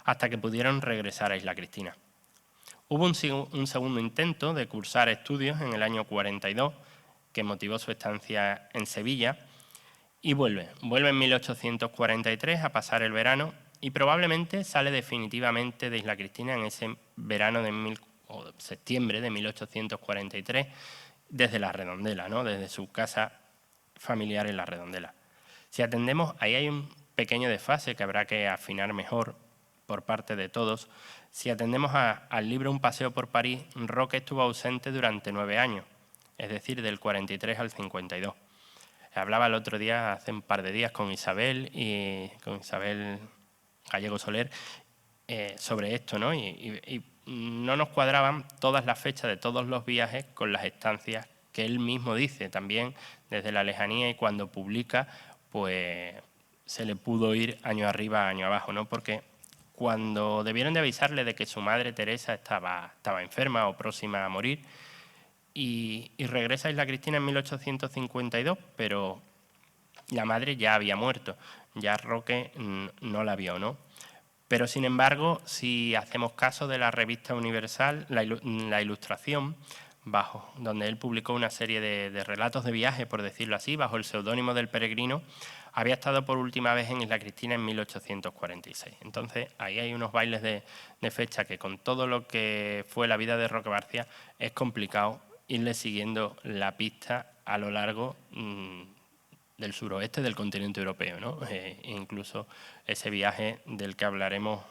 hasta que pudieron regresar a Isla Cristina. Hubo un segundo intento de cursar estudios en el año 42, que motivó su estancia en Sevilla, y vuelve en 1843 a pasar el verano y probablemente sale definitivamente de Isla Cristina en ese verano de septiembre de 1843 desde La Redondela, ¿no? Desde su casa familiar en La Redondela. Si atendemos, ahí hay un pequeño desfase que habrá que afinar mejor por parte de todos. Si atendemos al libro Un paseo por París, Roque estuvo ausente durante 9 años, es decir, del 43 al 52. Hablaba el otro día, hace un par de días, con Isabel Gallego Soler sobre esto, ¿no? Y no nos cuadraban todas las fechas de todos los viajes con las estancias que él mismo dice también desde la lejanía, y cuando publica, pues se le pudo ir año arriba, año abajo, ¿no? Porque cuando debieron de avisarle de que su madre Teresa estaba enferma o próxima a morir, y regresa a Isla Cristina en 1852, pero la madre ya había muerto, ya Roque no la vio, ¿no? Pero, sin embargo, si hacemos caso de la revista Universal, la Ilustración, donde él publicó una serie de relatos de viaje, por decirlo así, bajo el seudónimo del Peregrino, había estado por última vez en Isla Cristina en 1846. Entonces, ahí hay unos bailes de fecha que, con todo lo que fue la vida de Roque Barcia, es complicado irle siguiendo la pista a lo largo del suroeste del continente europeo, ¿no? Incluso ese viaje del que hablaremos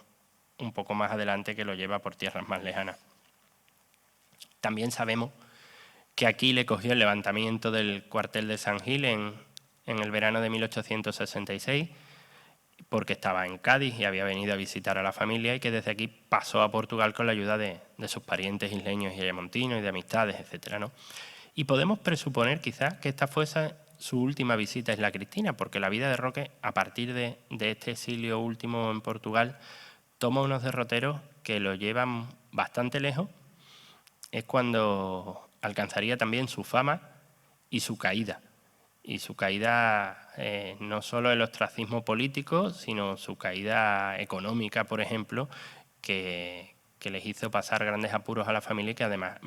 un poco más adelante, que lo lleva por tierras más lejanas. También sabemos que aquí le cogió el levantamiento del cuartel de San Gil en el verano de 1866, porque estaba en Cádiz y había venido a visitar a la familia, y que desde aquí pasó a Portugal con la ayuda de sus parientes isleños y ayamontinos y de amistades, etcétera, ¿no? Y podemos presuponer quizás que esta fuese su última visita a Isla Cristina, porque la vida de Roque, a partir de este exilio último en Portugal, toma unos derroteros que lo llevan bastante lejos. Es cuando alcanzaría también su fama y su caída. Y su caída no solo el ostracismo político, sino su caída económica, por ejemplo, que les hizo pasar grandes apuros a la familia, y que además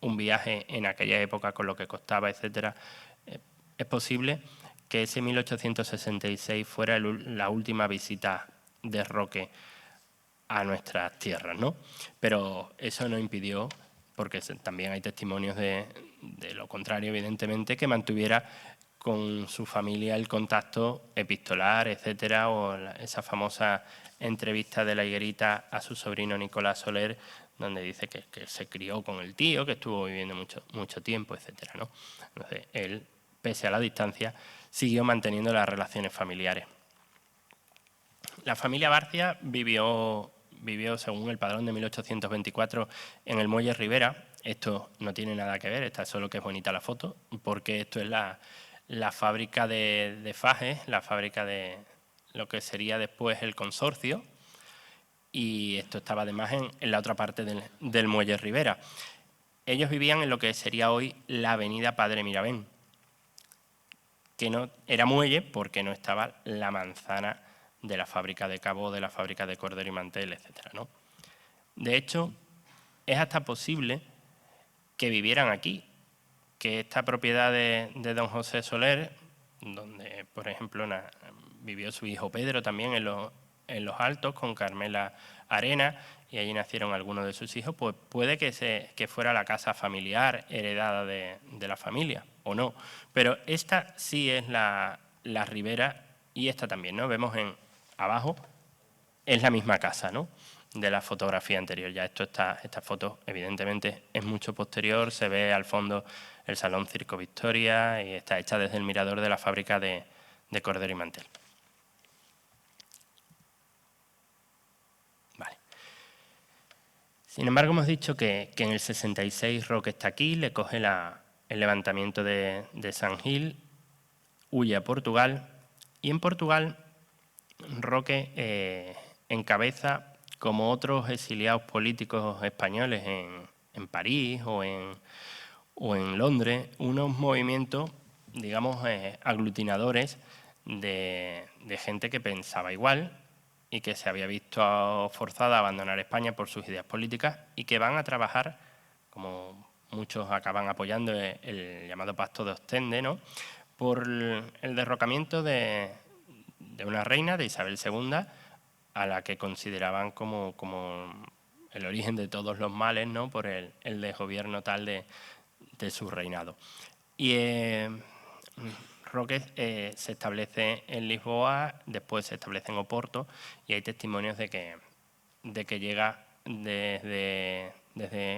un viaje en aquella época, con lo que costaba, etcétera, es posible que ese 1866 fuera la última visita de Roque a nuestras tierras, ¿no? Pero eso no impidió, porque también hay testimonios de lo contrario, evidentemente, que mantuviera con su familia el contacto epistolar, etcétera, o esa famosa entrevista de la Higuerita a su sobrino Nicolás Soler, donde dice que se crió con el tío, que estuvo viviendo mucho tiempo, etcétera, ¿no? Entonces, él, pese a la distancia, siguió manteniendo las relaciones familiares. La familia Barcia vivió, según el padrón de 1824, en el Muelle Ribera. Esto no tiene nada que ver, esta es solo que es bonita la foto, porque esto es la fábrica de Fages, la fábrica de lo que sería después el consorcio, y esto estaba además en la otra parte del muelle Ribera. Ellos vivían en lo que sería hoy la avenida Padre Mirabén, que no era muelle porque no estaba la manzana de la fábrica de Cabo, de la fábrica de Cordero y Mantel, etcétera, ¿no? De hecho, es hasta posible que vivieran aquí, que esta propiedad de don José Soler, donde, por ejemplo, vivió su hijo Pedro también en los Altos con Carmela Arena, y allí nacieron algunos de sus hijos, pues puede que fuera la casa familiar heredada de la familia, o no. Pero esta sí es la ribera, y esta también, ¿no? Vemos abajo, es la misma casa, ¿no?, de la fotografía anterior. Ya esta foto, evidentemente, es mucho posterior. Se ve al fondo el Salón Circo Victoria y está hecha desde el mirador de la fábrica de Cordero y Mantel. Vale. Sin embargo, hemos dicho que en el 66 Roque está aquí, le coge el levantamiento de San Gil, huye a Portugal, y en Portugal Roque encabeza, como otros exiliados políticos españoles en París o en Londres, unos movimientos, digamos, aglutinadores de gente que pensaba igual y que se había visto forzada a abandonar España por sus ideas políticas y que van a trabajar, como muchos acaban apoyando, el llamado Pacto de Ostende, ¿no?, por el derrocamiento de una reina, de Isabel II, a la que consideraban como el origen de todos los males, ¿no?, por el desgobierno tal de su reinado. Y Roque se establece en Lisboa, después se establece en Oporto, y hay testimonios de que llega desde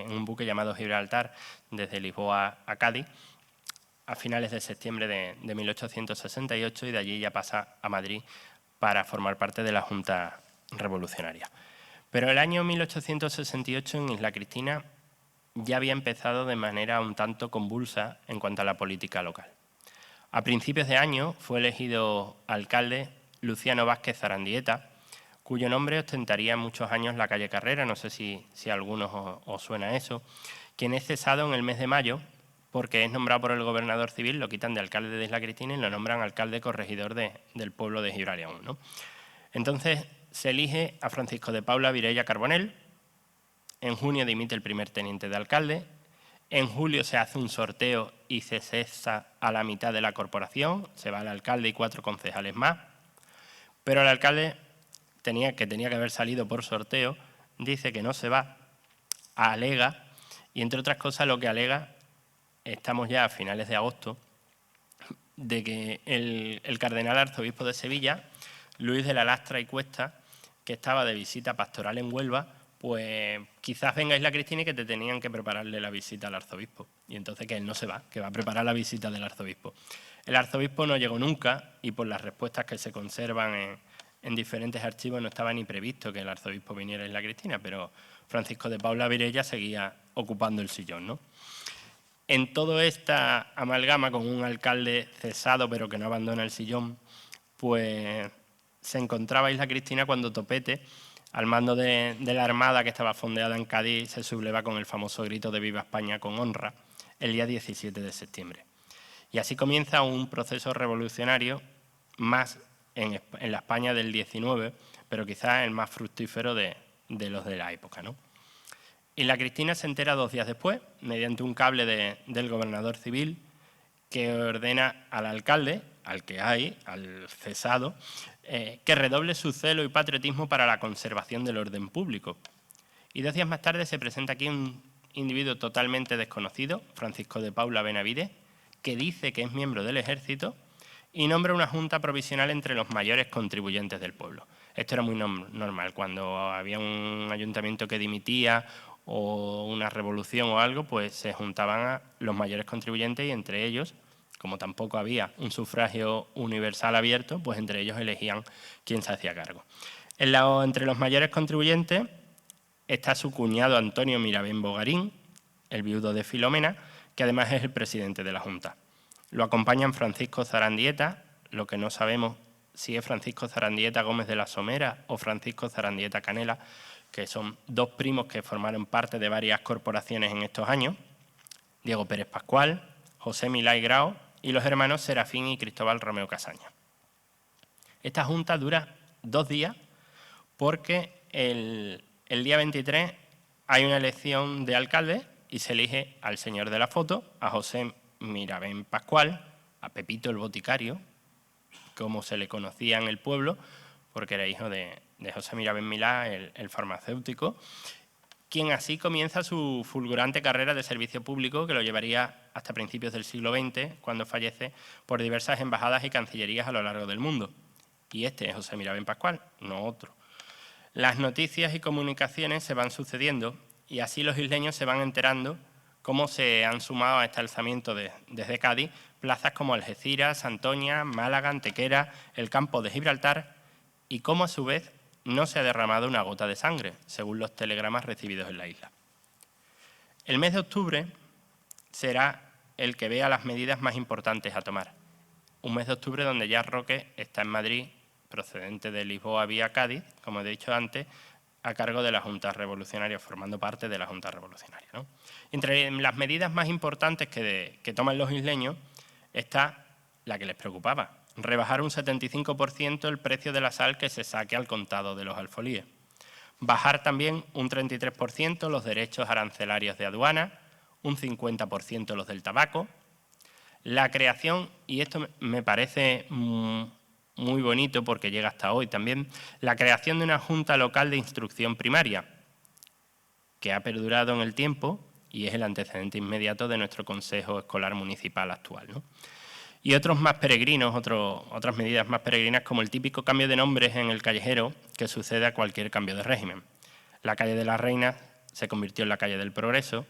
un buque llamado Gibraltar, desde Lisboa a Cádiz, a finales de septiembre de 1868, y de allí ya pasa a Madrid para formar parte de la Junta Revolucionaria. Pero el año 1868 en Isla Cristina ya había empezado de manera un tanto convulsa en cuanto a la política local. A principios de año fue elegido alcalde Luciano Vázquez Zarandieta, cuyo nombre ostentaría muchos años la calle Carrera, no sé si a algunos os suena eso, quien es cesado en el mes de mayo porque es nombrado por el gobernador civil, lo quitan de alcalde de Isla Cristina y lo nombran alcalde corregidor del pueblo de Gibraleón, ¿no? Entonces se elige a Francisco de Paula Virella Carbonell, en junio dimite el primer teniente de alcalde, en julio se hace un sorteo y se cesa a la mitad de la corporación, se va el alcalde y 4 concejales más, pero el alcalde, que tenía que haber salido por sorteo, dice que no se va, alega, y entre otras cosas lo que alega, estamos ya a finales de agosto, de que el cardenal arzobispo de Sevilla, Luis de la Lastra y Cuesta, que estaba de visita pastoral en Huelva, pues quizás venga a Isla Cristina y que te tenían que prepararle la visita al arzobispo. Y entonces que él no se va, que va a preparar la visita del arzobispo. El arzobispo no llegó nunca y por las respuestas que se conservan en diferentes archivos no estaba ni previsto que el arzobispo viniera a Isla Cristina, pero Francisco de Paula Virella seguía ocupando el sillón, ¿no? En toda esta amalgama con un alcalde cesado pero que no abandona el sillón, pues se encontraba Isla Cristina cuando Topete, al mando de la Armada que estaba fondeada en Cádiz, se subleva con el famoso grito de Viva España con honra el día 17 de septiembre. Y así comienza un proceso revolucionario más en la España del 19, pero quizás el más fructífero de los de la época, ¿no? Isla Cristina se entera 2 días después, mediante un cable del gobernador civil, que ordena al alcalde, al que hay, al cesado, que redoble su celo y patriotismo para la conservación del orden público. Y 2 días más tarde se presenta aquí un individuo totalmente desconocido, Francisco de Paula Benavides, que dice que es miembro del ejército y nombra una junta provisional entre los mayores contribuyentes del pueblo. Esto era muy normal. Cuando había un ayuntamiento que dimitía o una revolución o algo, pues se juntaban a los mayores contribuyentes y entre ellos, como tampoco había un sufragio universal abierto, pues entre ellos elegían quién se hacía cargo. Entre los mayores contribuyentes está su cuñado Antonio Mirabén Bogarín, el viudo de Filomena, que además es el presidente de la Junta. Lo acompañan Francisco Zarandieta, lo que no sabemos si es Francisco Zarandieta Gómez de la Somera o Francisco Zarandieta Canela, que son dos primos que formaron parte de varias corporaciones en estos años, Diego Pérez Pascual, José Milá y Grao y los hermanos Serafín y Cristóbal Romeo Casaña. Esta junta dura 2 días porque el día 23 hay una elección de alcalde y se elige al señor de la foto, a José Mirabén Pascual, a Pepito el Boticario, como se le conocía en el pueblo, porque era hijo de José Mirabén Milá, el farmacéutico, quien así comienza su fulgurante carrera de servicio público que lo llevaría hasta principios del siglo XX, cuando fallece por diversas embajadas y cancillerías a lo largo del mundo. Y este es José Mirabén Pascual, no otro. Las noticias y comunicaciones se van sucediendo y así los isleños se van enterando cómo se han sumado a este alzamiento desde Cádiz plazas como Algeciras, Santoña, Málaga, Antequera, el campo de Gibraltar y cómo a su vez no se ha derramado una gota de sangre, según los telegramas recibidos en la isla. El mes de octubre será el que vea las medidas más importantes a tomar. Un mes de octubre donde ya Roque está en Madrid, procedente de Lisboa vía Cádiz, como he dicho antes, a cargo de la Junta Revolucionaria, formando parte de la Junta Revolucionaria, ¿no? Entre las medidas más importantes que toman los isleños está la que les preocupaba, rebajar un 75% el precio de la sal que se saque al contado de los alfolíes. Bajar también un 33% los derechos arancelarios de aduana, un 50% los del tabaco. La creación, y esto me parece muy bonito porque llega hasta hoy también, la creación de una Junta Local de Instrucción Primaria, que ha perdurado en el tiempo y es el antecedente inmediato de nuestro Consejo Escolar Municipal actual, ¿no? Y otros más peregrinos, otras medidas más peregrinas, como el típico cambio de nombres en el callejero que sucede a cualquier cambio de régimen. La calle de la Reina se convirtió en la calle del Progreso,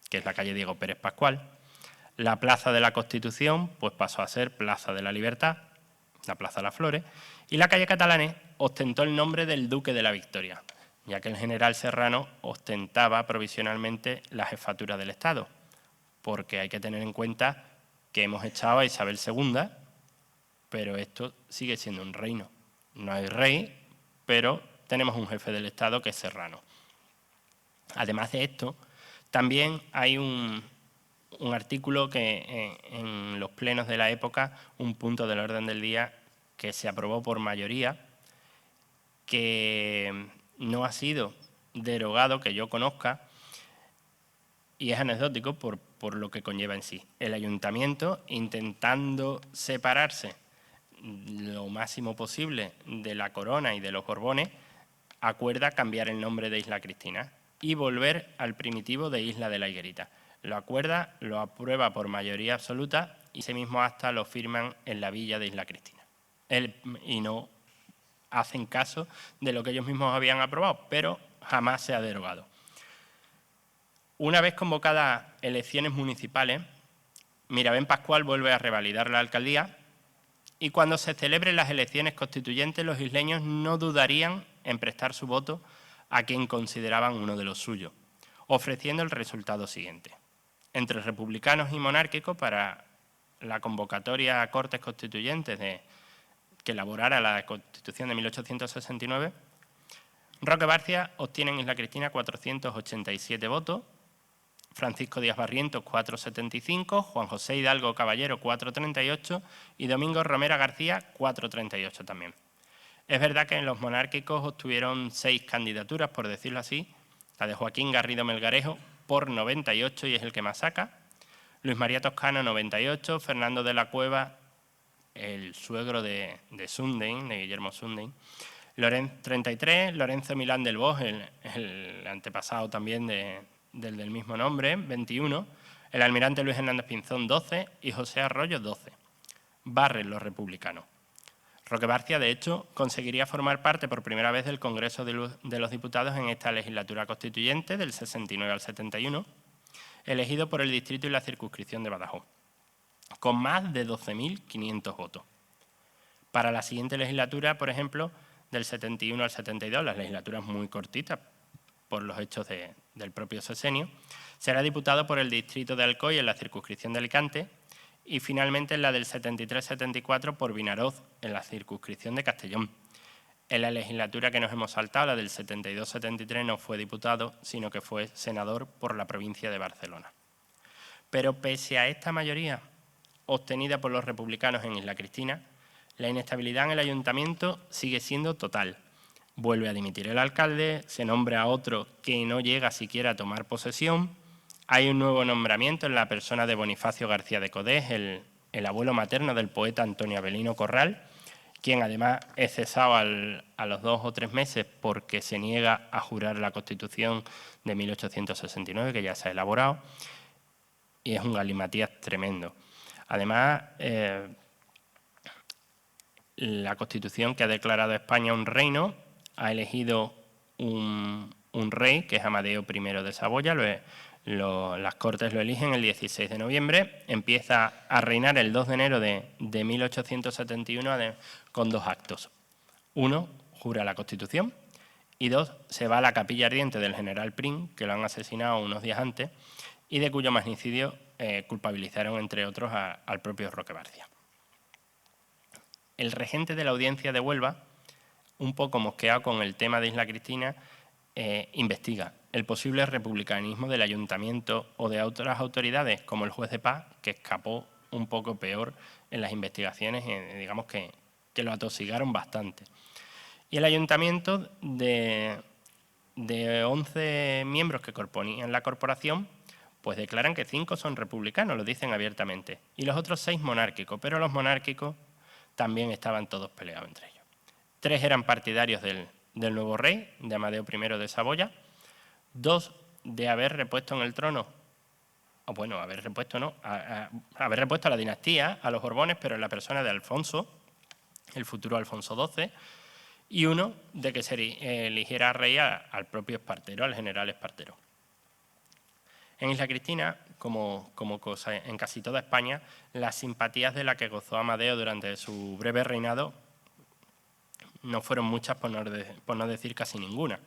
que es la calle Diego Pérez Pascual. La Plaza de la Constitución pues pasó a ser Plaza de la Libertad, la Plaza de las Flores, y la calle Catalanes ostentó el nombre del Duque de la Victoria, ya que el general Serrano ostentaba provisionalmente la jefatura del Estado, porque hay que tener en cuenta que hemos echado a Isabel II, pero esto sigue siendo un reino. No hay rey, pero tenemos un jefe del Estado que es Serrano. Además de esto, también hay un artículo que en los plenos de la época, un punto del orden del día que se aprobó por mayoría, que no ha sido derogado, que yo conozca, y es anecdótico por lo que conlleva en sí. El ayuntamiento, intentando separarse lo máximo posible de la corona y de los Borbones, acuerda cambiar el nombre de Isla Cristina y volver al primitivo de Isla de la Higuerita. Lo acuerda, lo aprueba por mayoría absoluta y ese mismo acta lo firman en la villa de Isla Cristina. Y no hacen caso de lo que ellos mismos habían aprobado, pero jamás se ha derogado. Una vez convocadas elecciones municipales, Mirabén Pascual vuelve a revalidar la alcaldía y cuando se celebren las elecciones constituyentes, los isleños no dudarían en prestar su voto a quien consideraban uno de los suyos, ofreciendo el resultado siguiente. Entre republicanos y monárquicos, para la convocatoria a Cortes Constituyentes que elaborara la Constitución de 1869, Roque Barcia obtiene en Isla Cristina 487 votos, Francisco Díaz Barrientos 475, Juan José Hidalgo Caballero 438 y Domingo Romera García 438 también. Es verdad que en los monárquicos obtuvieron 6 candidaturas, por decirlo así, la de Joaquín Garrido Melgarejo por 98 y es el que más saca, Luis María Toscano 98, Fernando de la Cueva, el suegro de Sundain, de Guillermo Sundain, 33, Lorenzo Milán del Bosch, el antepasado también del mismo nombre, 21, el almirante Luis Hernández Pinzón, 12 y José Arroyo, 12. Barren los republicanos. Roque Barcia, de hecho, conseguiría formar parte por primera vez del Congreso de los Diputados en esta legislatura constituyente del 69 al 71, elegido por el distrito y la circunscripción de Badajoz, con más de 12.500 votos. Para la siguiente legislatura, por ejemplo, del 71 al 72, las legislaturas muy cortitas por los hechos del propio sexenio, será diputado por el distrito de Alcoy en la circunscripción de Alicante y finalmente en la del 73-74 por Vinaroz, en la circunscripción de Castellón. En la legislatura que nos hemos saltado, la del 72-73, no fue diputado, sino que fue senador por la provincia de Barcelona. Pero pese a esta mayoría obtenida por los republicanos en Isla Cristina, la inestabilidad en el ayuntamiento sigue siendo total. Vuelve a dimitir el alcalde, se nombra a otro que no llega siquiera a tomar posesión, hay un nuevo nombramiento en la persona de Bonifacio García de Codés, el abuelo materno del poeta Antonio Avelino Corral, quien además es cesado a los 2 o 3 meses porque se niega a jurar la Constitución de 1869, que ya se ha elaborado, y es un galimatías tremendo. Además, la Constitución que ha declarado a España un reino ha elegido un rey, que es Amadeo I de Saboya. Las Cortes lo eligen el 16 de noviembre, empieza a reinar el 2 de enero de 1871 con 2 actos. 1, jura la Constitución, y 2, se va a la capilla ardiente del general Prim, que lo han asesinado unos días antes, y de cuyo magnicidio culpabilizaron, entre otros, al propio Roque Barcia. El regente de la Audiencia de Huelva, un poco mosqueado con el tema de Isla Cristina, investiga el posible republicanismo del ayuntamiento o de otras autoridades, como el juez de paz, que escapó un poco peor en las investigaciones, digamos que lo atosigaron bastante. Y el ayuntamiento, de 11 miembros que componían la corporación, pues declaran que 5 son republicanos, lo dicen abiertamente, y los otros 6 monárquicos, pero los monárquicos también estaban todos peleados entre ellos. 3 eran partidarios del nuevo rey, de Amadeo I de Saboya, 2 de haber repuesto en el trono, o bueno, haber repuesto a la dinastía, a los Borbones, pero en la persona de Alfonso, el futuro Alfonso XII, y 1 de que se eligiera rey al propio Espartero, al general Espartero. En Isla Cristina, como en casi toda España, las simpatías de las que gozó Amadeo durante su breve reinado no fueron muchas, por no decir casi ninguna.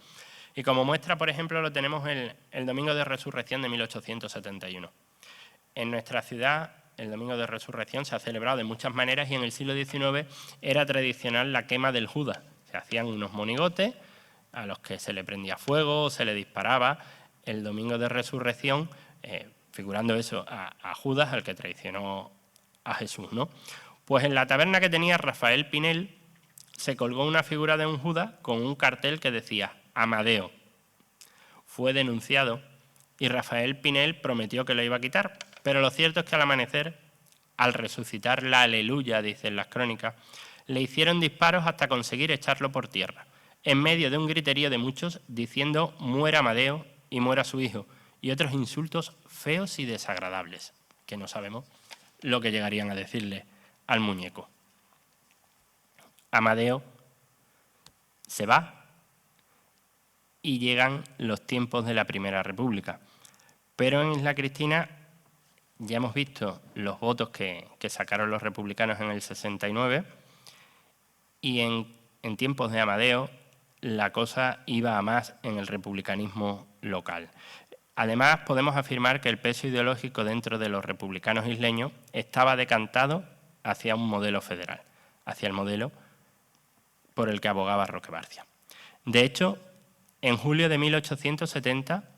Y como muestra, por ejemplo, lo tenemos el Domingo de Resurrección de 1871. En nuestra ciudad, el Domingo de Resurrección se ha celebrado de muchas maneras y en el siglo XIX era tradicional la quema del Judas. Se hacían unos monigotes a los que se le prendía fuego, se le disparaba. El Domingo de Resurrección, figurando eso a Judas, al que traicionó a Jesús, ¿no? Pues en la taberna que tenía Rafael Pinel se colgó una figura de un Judas con un cartel que decía Amadeo. Fue denunciado y Rafael Pinel prometió que lo iba a quitar, pero lo cierto es que al amanecer, al resucitar la aleluya, dicen las crónicas, le hicieron disparos hasta conseguir echarlo por tierra, en medio de un griterío de muchos diciendo muera Amadeo y muera su hijo, y otros insultos feos y desagradables, que no sabemos lo que llegarían a decirle al muñeco. Amadeo se va y llegan los tiempos de la Primera República. Pero en Isla Cristina ya hemos visto los votos que sacaron los republicanos en el 69 y en tiempos de Amadeo la cosa iba a más en el republicanismo local. Además, podemos afirmar que el peso ideológico dentro de los republicanos isleños estaba decantado hacia un modelo federal, hacia el modelo por el que abogaba Roque Barcia. De hecho, en julio de 1870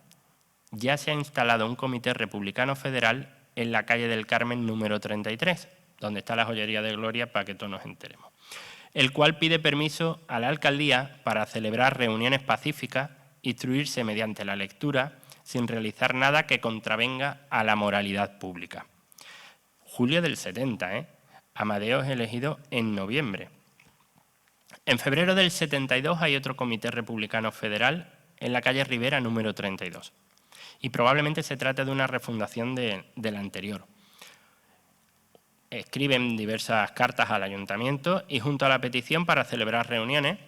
ya se ha instalado un comité republicano federal en la calle del Carmen número 33, donde está la joyería de Gloria, para que todos nos enteremos, el cual pide permiso a la alcaldía para celebrar reuniones pacíficas, instruirse mediante la lectura, sin realizar nada que contravenga a la moralidad pública. Julio del 70, Amadeo es elegido en noviembre. En febrero del 72 hay otro comité republicano federal en la calle Rivera número 32. Y probablemente se trate de una refundación del anterior. Escriben diversas cartas al ayuntamiento y junto a la petición para celebrar reuniones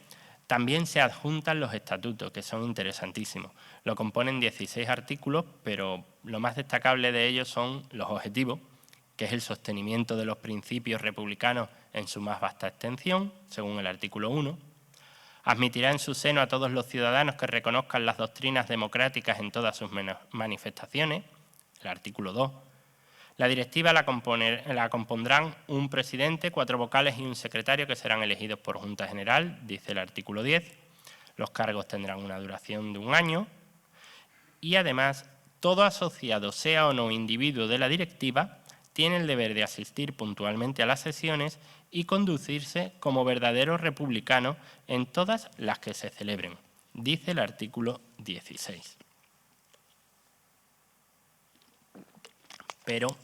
también se adjuntan los estatutos, que son interesantísimos. Lo componen 16 artículos, pero lo más destacable de ellos son los objetivos, que es el sostenimiento de los principios republicanos en su más vasta extensión, según el artículo 1. Admitirá en su seno a todos los ciudadanos que reconozcan las doctrinas democráticas en todas sus manifestaciones, el artículo 2. La directiva la compondrán un presidente, 4 vocales y un secretario que serán elegidos por Junta General, dice el artículo 10. Los cargos tendrán una duración de 1 año y, además, todo asociado, sea o no individuo de la directiva, tiene el deber de asistir puntualmente a las sesiones y conducirse como verdadero republicano en todas las que se celebren, dice el artículo 16. Pero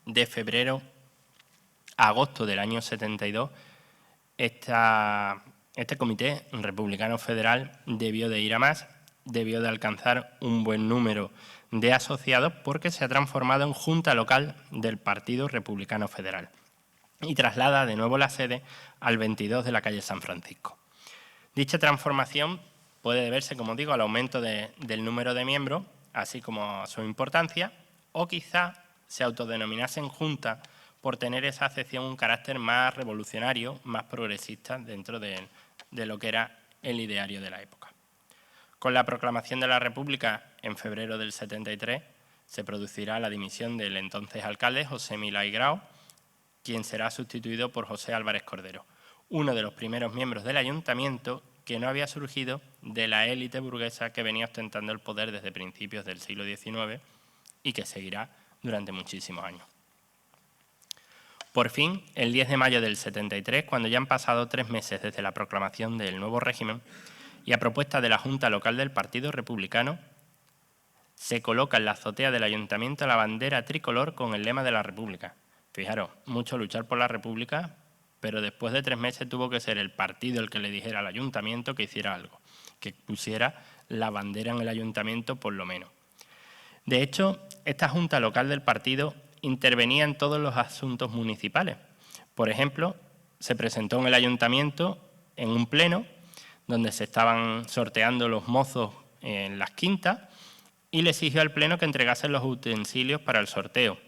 de febrero a agosto del año 72, este comité republicano federal debió de ir a más, debió de alcanzar un buen número de asociados porque se ha transformado en Junta Local del Partido Republicano Federal y traslada de nuevo la sede al 22 de la calle San Francisco. Dicha transformación puede deberse, como digo, al aumento del número de miembros, así como a su importancia, o quizá se autodenominasen Junta por tener esa acepción un carácter más revolucionario, más progresista dentro de lo que era el ideario de la época. Con la proclamación de la República en febrero del 73 se producirá la dimisión del entonces alcalde José Milá y Grau, quien será sustituido por José Álvarez Cordero, uno de los primeros miembros del ayuntamiento que no había surgido de la élite burguesa que venía ostentando el poder desde principios del siglo XIX y que seguirá durante muchísimos años. Por fin, el 10 de mayo del 73, cuando ya han pasado 3 meses desde la proclamación del nuevo régimen y a propuesta de la Junta Local del Partido Republicano, se coloca en la azotea del ayuntamiento la bandera tricolor con el lema de la República. Fijaros, mucho luchar por la República, pero después de 3 meses tuvo que ser el partido el que le dijera al ayuntamiento que hiciera algo, que pusiera la bandera en el ayuntamiento por lo menos. De hecho, esta Junta Local del partido intervenía en todos los asuntos municipales. Por ejemplo, se presentó en el ayuntamiento en un pleno donde se estaban sorteando los mozos en las quintas y le exigió al pleno que entregasen los utensilios para el sorteo.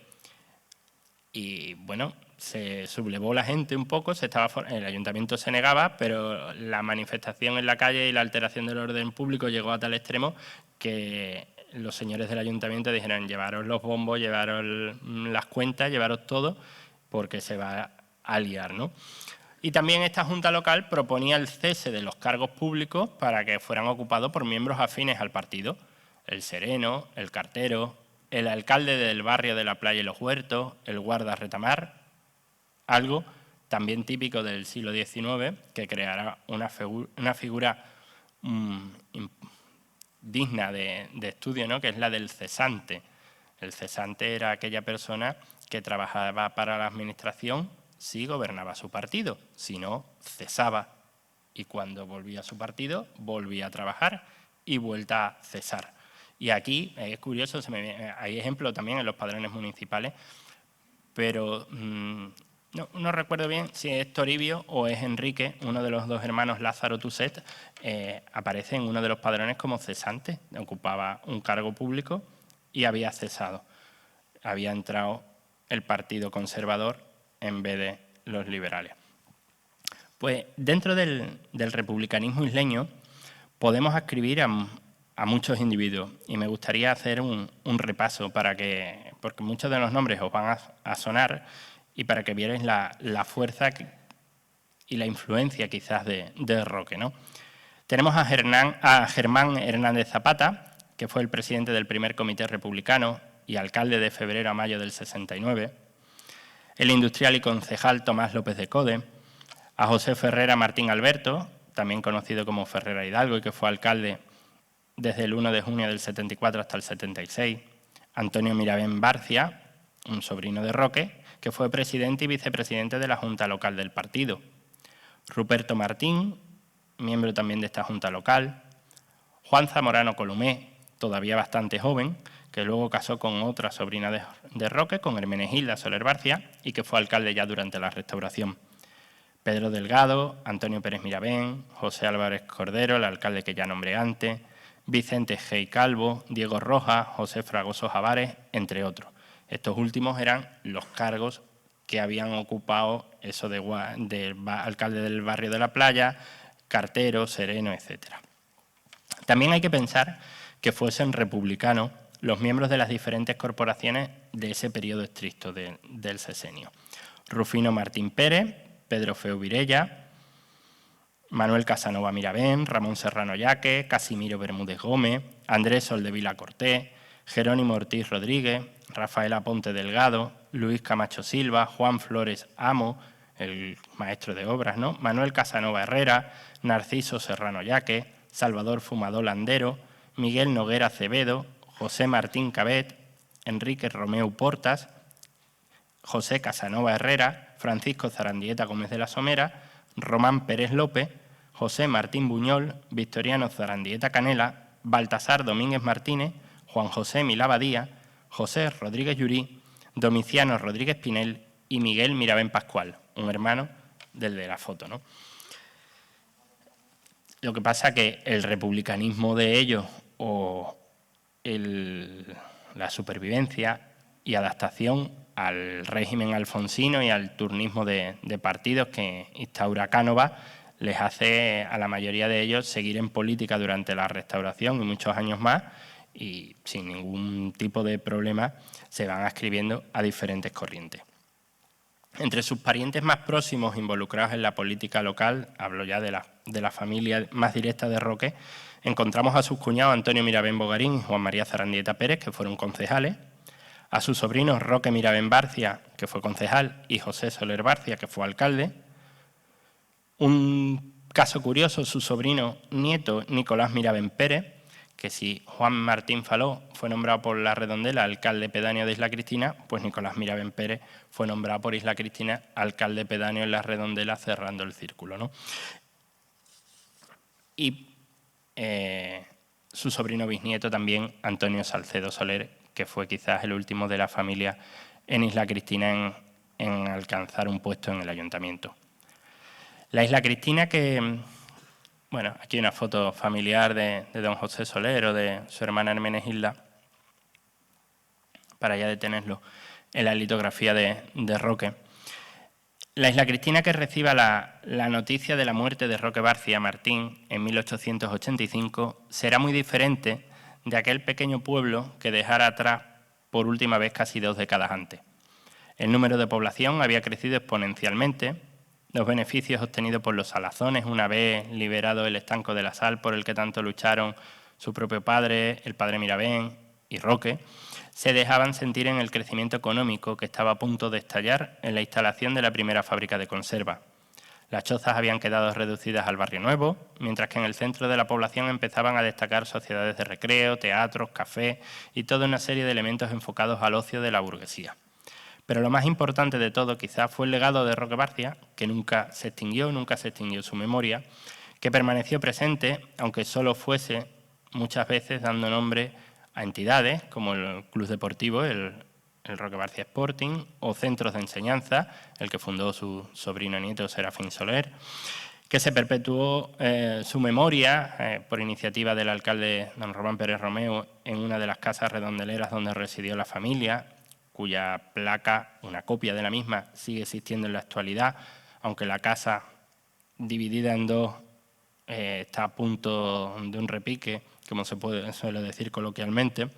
Y bueno, se sublevó la gente un poco, el ayuntamiento se negaba, pero la manifestación en la calle y la alteración del orden público llegó a tal extremo que los señores del ayuntamiento dijeron: llevaros los bombos, llevaros las cuentas, llevaros todo, porque se va a liar, ¿no? Y también esta Junta Local proponía el cese de los cargos públicos para que fueran ocupados por miembros afines al partido: el sereno, el cartero, el alcalde del barrio de la Playa y los Huertos, el guarda retamar, algo también típico del siglo XIX, que creará una figura digna de estudio, ¿no?, que es la del cesante. El cesante era aquella persona que trabajaba para la administración si gobernaba su partido, si no, cesaba. Y cuando volvía a su partido, volvía a trabajar y vuelta a cesar. Y aquí es curioso, hay ejemplos también en los padrones municipales, pero no recuerdo bien si es Toribio o es Enrique, uno de los 2 hermanos Lázaro Tuset, aparece en uno de los padrones como cesante, ocupaba un cargo público y había cesado. Había entrado el Partido Conservador en vez de los liberales. Pues dentro del republicanismo isleño podemos adscribir a muchos individuos y me gustaría hacer un repaso porque muchos de los nombres os van a sonar y para que vierais la fuerza y la influencia quizás de Roque, ¿no? Tenemos a Germán Hernández Zapata, que fue el presidente del primer comité republicano y alcalde de febrero a mayo del 69, el industrial y concejal Tomás López de Code, a José Ferrera Martín Alberto, también conocido como Ferrera Hidalgo y que fue alcalde desde el 1 de junio del 74 hasta el 76, Antonio Mirabén Barcia, un sobrino de Roque, que fue presidente y vicepresidente de la Junta Local del partido, Ruperto Martín, miembro también de esta Junta Local, Juan Zamorano Colomé, todavía bastante joven, que luego casó con otra sobrina de Roque, con Hermenegilda Soler Barcia, y que fue alcalde ya durante la Restauración. Pedro Delgado, Antonio Pérez Mirabén, José Álvarez Cordero, el alcalde que ya nombré antes, Vicente Gey Calvo, Diego Rojas, José Fragoso Javares, entre otros. Estos últimos eran los cargos que habían ocupado eso de alcalde del barrio de la Playa, cartero, sereno, etc. También hay que pensar que fuesen republicanos los miembros de las diferentes corporaciones de ese periodo estricto del sexenio. Rufino Martín Pérez, Pedro Feu Virella, Manuel Casanova Mirabén, Ramón Serrano Yaque, Casimiro Bermúdez Gómez, Andrés Soldevila Cortés, Jerónimo Ortiz Rodríguez, Rafael Aponte Delgado, Luis Camacho Silva, Juan Flores Amo, el maestro de obras, ¿no? Manuel Casanova Herrera, Narciso Serrano Yaque, Salvador Fumador Landero, Miguel Noguera Acevedo, José Martín Cabet, Enrique Romeu Portas, José Casanova Herrera, Francisco Zarandieta Gómez de la Somera, Román Pérez López, José Martín Buñol, Victoriano Zarandieta Canela, Baltasar Domínguez Martínez, Juan José Milá Badía, José Rodríguez Llurí, Domiciano Rodríguez Pinel y Miguel Mirabén Pascual, un hermano del de la foto, ¿no? Lo que pasa que el republicanismo de ellos o la supervivencia y adaptación al régimen alfonsino y al turnismo de partidos que instaura Cánovas les hace a la mayoría de ellos seguir en política durante la Restauración y muchos años más, y sin ningún tipo de problema se van adscribiendo a diferentes corrientes. Entre sus parientes más próximos involucrados en la política local, hablo ya de la familia más directa de Roque, encontramos a sus cuñados Antonio Mirabén Bogarín y Juan María Zarandieta Pérez, que fueron concejales, a sus sobrinos Roque Mirabén Barcia, que fue concejal, y José Soler Barcia, que fue alcalde. Un caso curioso, su sobrino nieto Nicolás Mirabén Pérez, que si Juan Martín Faló fue nombrado por La Redondela alcalde pedáneo de Isla Cristina, pues Nicolás Mirabén Pérez fue nombrado por Isla Cristina alcalde pedáneo en La Redondela, cerrando el círculo, ¿no? Y su sobrino bisnieto también, Antonio Salcedo Soler, que fue quizás el último de la familia en Isla Cristina en alcanzar un puesto en el ayuntamiento. La Isla Cristina que... Bueno, aquí una foto familiar de don José Soler o de su hermana Hermenegilda, para ya detenerlo en la litografía de Roque. La Isla Cristina que reciba la noticia de la muerte de Roque Barcia Martín en 1885 será muy diferente de aquel pequeño pueblo que dejara atrás por última vez casi 2 décadas antes. El número de población había crecido exponencialmente. Los beneficios obtenidos por los salazones, una vez liberado el estanco de la sal por el que tanto lucharon su propio padre, el padre Mirabén y Roque, se dejaban sentir en el crecimiento económico que estaba a punto de estallar en la instalación de la primera fábrica de conserva. Las chozas habían quedado reducidas al barrio nuevo, mientras que en el centro de la población empezaban a destacar sociedades de recreo, teatros, cafés y toda una serie de elementos enfocados al ocio de la burguesía. Pero lo más importante de todo quizás fue el legado de Roque Barcia, que nunca se extinguió su memoria, que permaneció presente, aunque solo fuese muchas veces dando nombre a entidades como el Club Deportivo, el Roque Barcia Sporting, o centros de enseñanza, el que fundó su sobrino nieto Serafín Soler, que se perpetuó su memoria por iniciativa del alcalde don Román Pérez Romeu en una de las casas redondeleras donde residió la familia, cuya placa, una copia de la misma, sigue existiendo en la actualidad, aunque la casa, dividida en dos, está a punto de un repique, como se suele decir coloquialmente.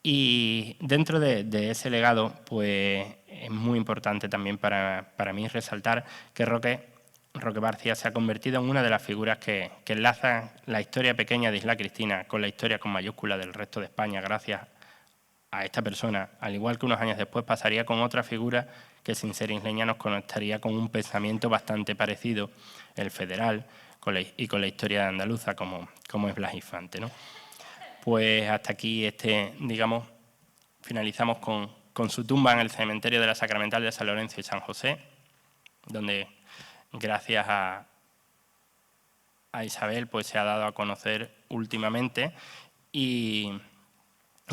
Y dentro de ese legado, pues es muy importante también para mí resaltar que Roque Barcia se ha convertido en una de las figuras que enlazan la historia pequeña de Isla Cristina con la historia con mayúscula del resto de España, gracias a esta persona, al igual que unos años después pasaría con otra figura que sin ser isleña nos conectaría con un pensamiento bastante parecido, el federal, y con la historia andaluza, como es Blas Infante, ¿no? Pues hasta aquí, digamos, finalizamos con su tumba en el cementerio de la Sacramental de San Lorenzo y San José, donde gracias a Isabel pues se ha dado a conocer últimamente y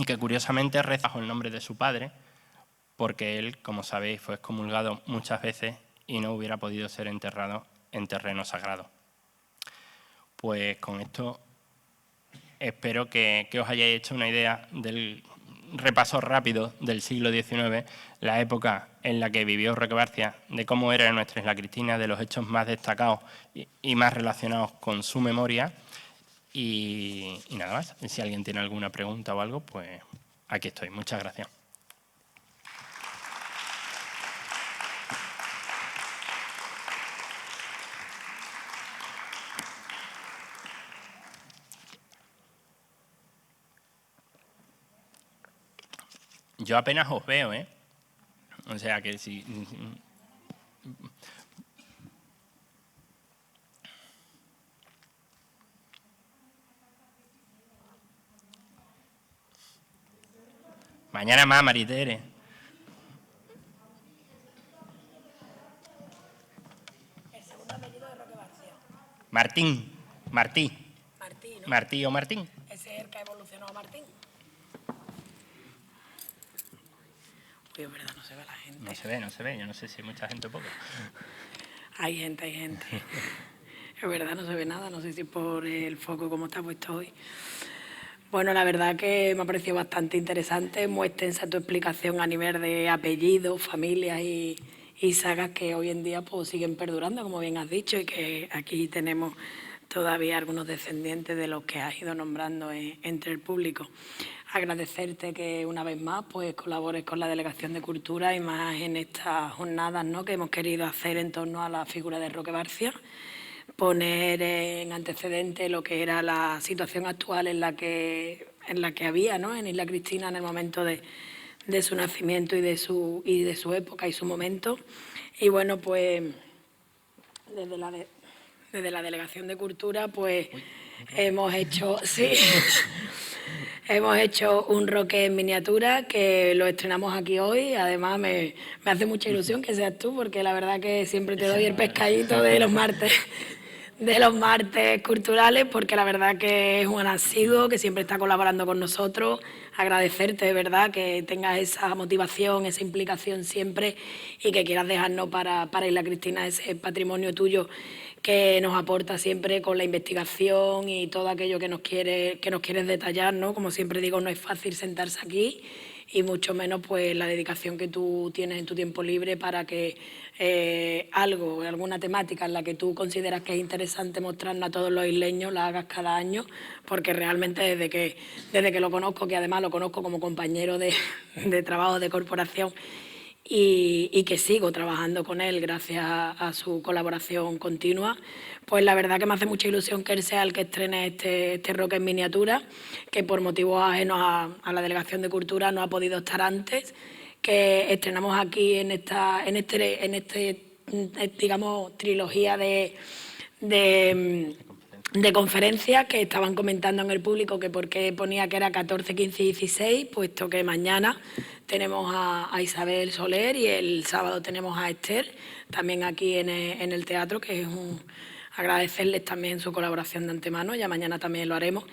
que curiosamente reza bajo el nombre de su padre, porque él, como sabéis, fue excomulgado muchas veces y no hubiera podido ser enterrado en terreno sagrado. Pues con esto espero que os hayáis hecho una idea del repaso rápido del siglo XIX, la época en la que vivió Roque Barcia, de cómo era nuestra Isla Cristina, de los hechos más destacados y más relacionados con su memoria, Y nada más. Si alguien tiene alguna pregunta o algo, pues aquí estoy. Muchas gracias. Yo apenas os veo, ¿eh? O sea que si... Mañana más, Maritere. El segundo apellido de Roque García. Martín. Martí. Martí, ¿no? Martí o Martín. Ese es el que ha evolucionado Martín. Uy, es verdad, no se ve la gente. No se ve. Yo no sé si hay mucha gente o poco. Hay gente. Es verdad, no se ve nada. No sé si por el foco como está puesto hoy. Bueno, la verdad que me ha parecido bastante interesante, muy extensa tu explicación a nivel de apellidos, familias y sagas que hoy en día pues siguen perdurando, como bien has dicho, y que aquí tenemos todavía algunos descendientes de los que has ido nombrando entre el público. Agradecerte que una vez más pues colabores con la Delegación de Cultura y más en estas jornadas, ¿no?, que hemos querido hacer en torno a la figura de Roque Barcia. Poner en antecedente lo que era la situación actual en la que había, ¿no?, en Isla Cristina en el momento de su nacimiento y de su época y su momento. Y bueno, pues desde la Delegación de Cultura pues hemos hecho un Roque en miniatura que lo estrenamos aquí hoy. Además me hace mucha ilusión que seas tú, porque la verdad que siempre te doy el pescadito de los martes culturales, porque la verdad que es un asiduo que siempre está colaborando con nosotros. Agradecerte de verdad que tengas esa motivación, esa implicación siempre y que quieras dejarnos para Isla Cristina ese patrimonio tuyo que nos aporta siempre con la investigación y todo aquello que nos quieres detallar, ¿no? Como siempre digo, no es fácil sentarse aquí y mucho menos pues la dedicación que tú tienes en tu tiempo libre para que alguna temática en la que tú consideras que es interesante mostrarnos a todos los isleños la hagas cada año, porque realmente desde que lo conozco, que además lo conozco como compañero de trabajo de corporación y que sigo trabajando con él gracias a su colaboración continua, pues la verdad que me hace mucha ilusión que él sea el que estrene este Roque en miniatura, que por motivos ajenos a la Delegación de Cultura no ha podido estar antes, que estrenamos aquí en este digamos, trilogía de conferencias que estaban comentando en el público que por qué ponía que era 14, 15 y 16, puesto que mañana tenemos a Isabel Soler y el sábado tenemos a Esther, también aquí en el teatro, que es agradecerles también su colaboración de antemano, ya mañana también lo haremos.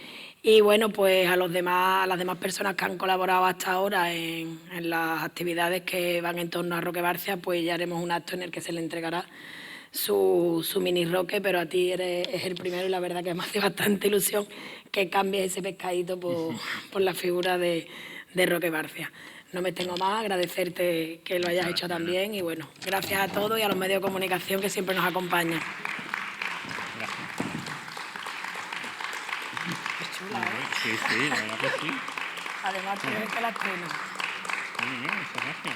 Y bueno, pues a las demás personas que han colaborado hasta ahora en las actividades que van en torno a Roque Barcia, pues ya haremos un acto en el que se le entregará su mini Roque, pero a ti es el primero y la verdad que me hace bastante ilusión que cambies ese pescadito por la figura de Roque Barcia. No me tengo más, agradecerte que lo hayas hecho también y bueno, gracias a todos y a los medios de comunicación que siempre nos acompañan. Qué chula, ¿eh? Sí, la verdad que sí. Además, tú eres que la estreno. Muchas gracias.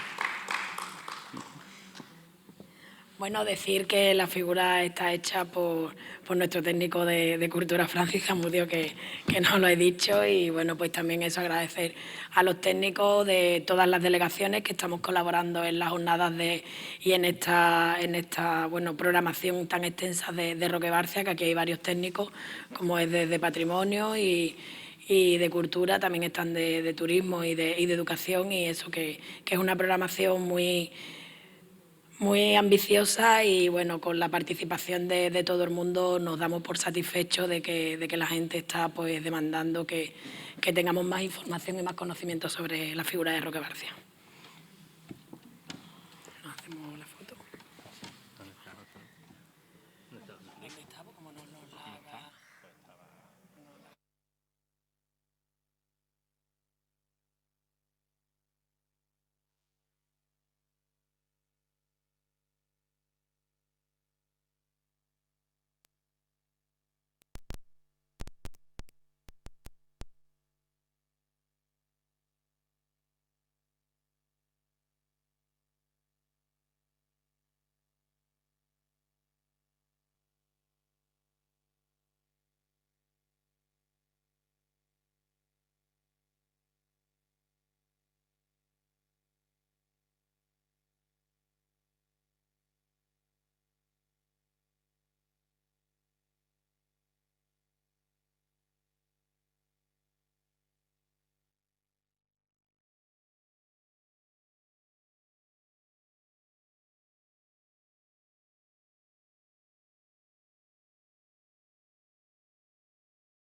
Bueno, decir que la figura está hecha por nuestro técnico de cultura, Francis Zamudio, que nos lo he dicho, y bueno, pues también eso, agradecer a los técnicos de todas las delegaciones que estamos colaborando en las jornadas y en esta programación tan extensa de Roque Barcia, que aquí hay varios técnicos, como es de patrimonio y de cultura, también están de turismo y de educación, y eso que es una programación muy ambiciosa y bueno, con la participación de todo el mundo nos damos por satisfechos de que la gente está pues demandando que tengamos más información y más conocimiento sobre la figura de Roque Barcia.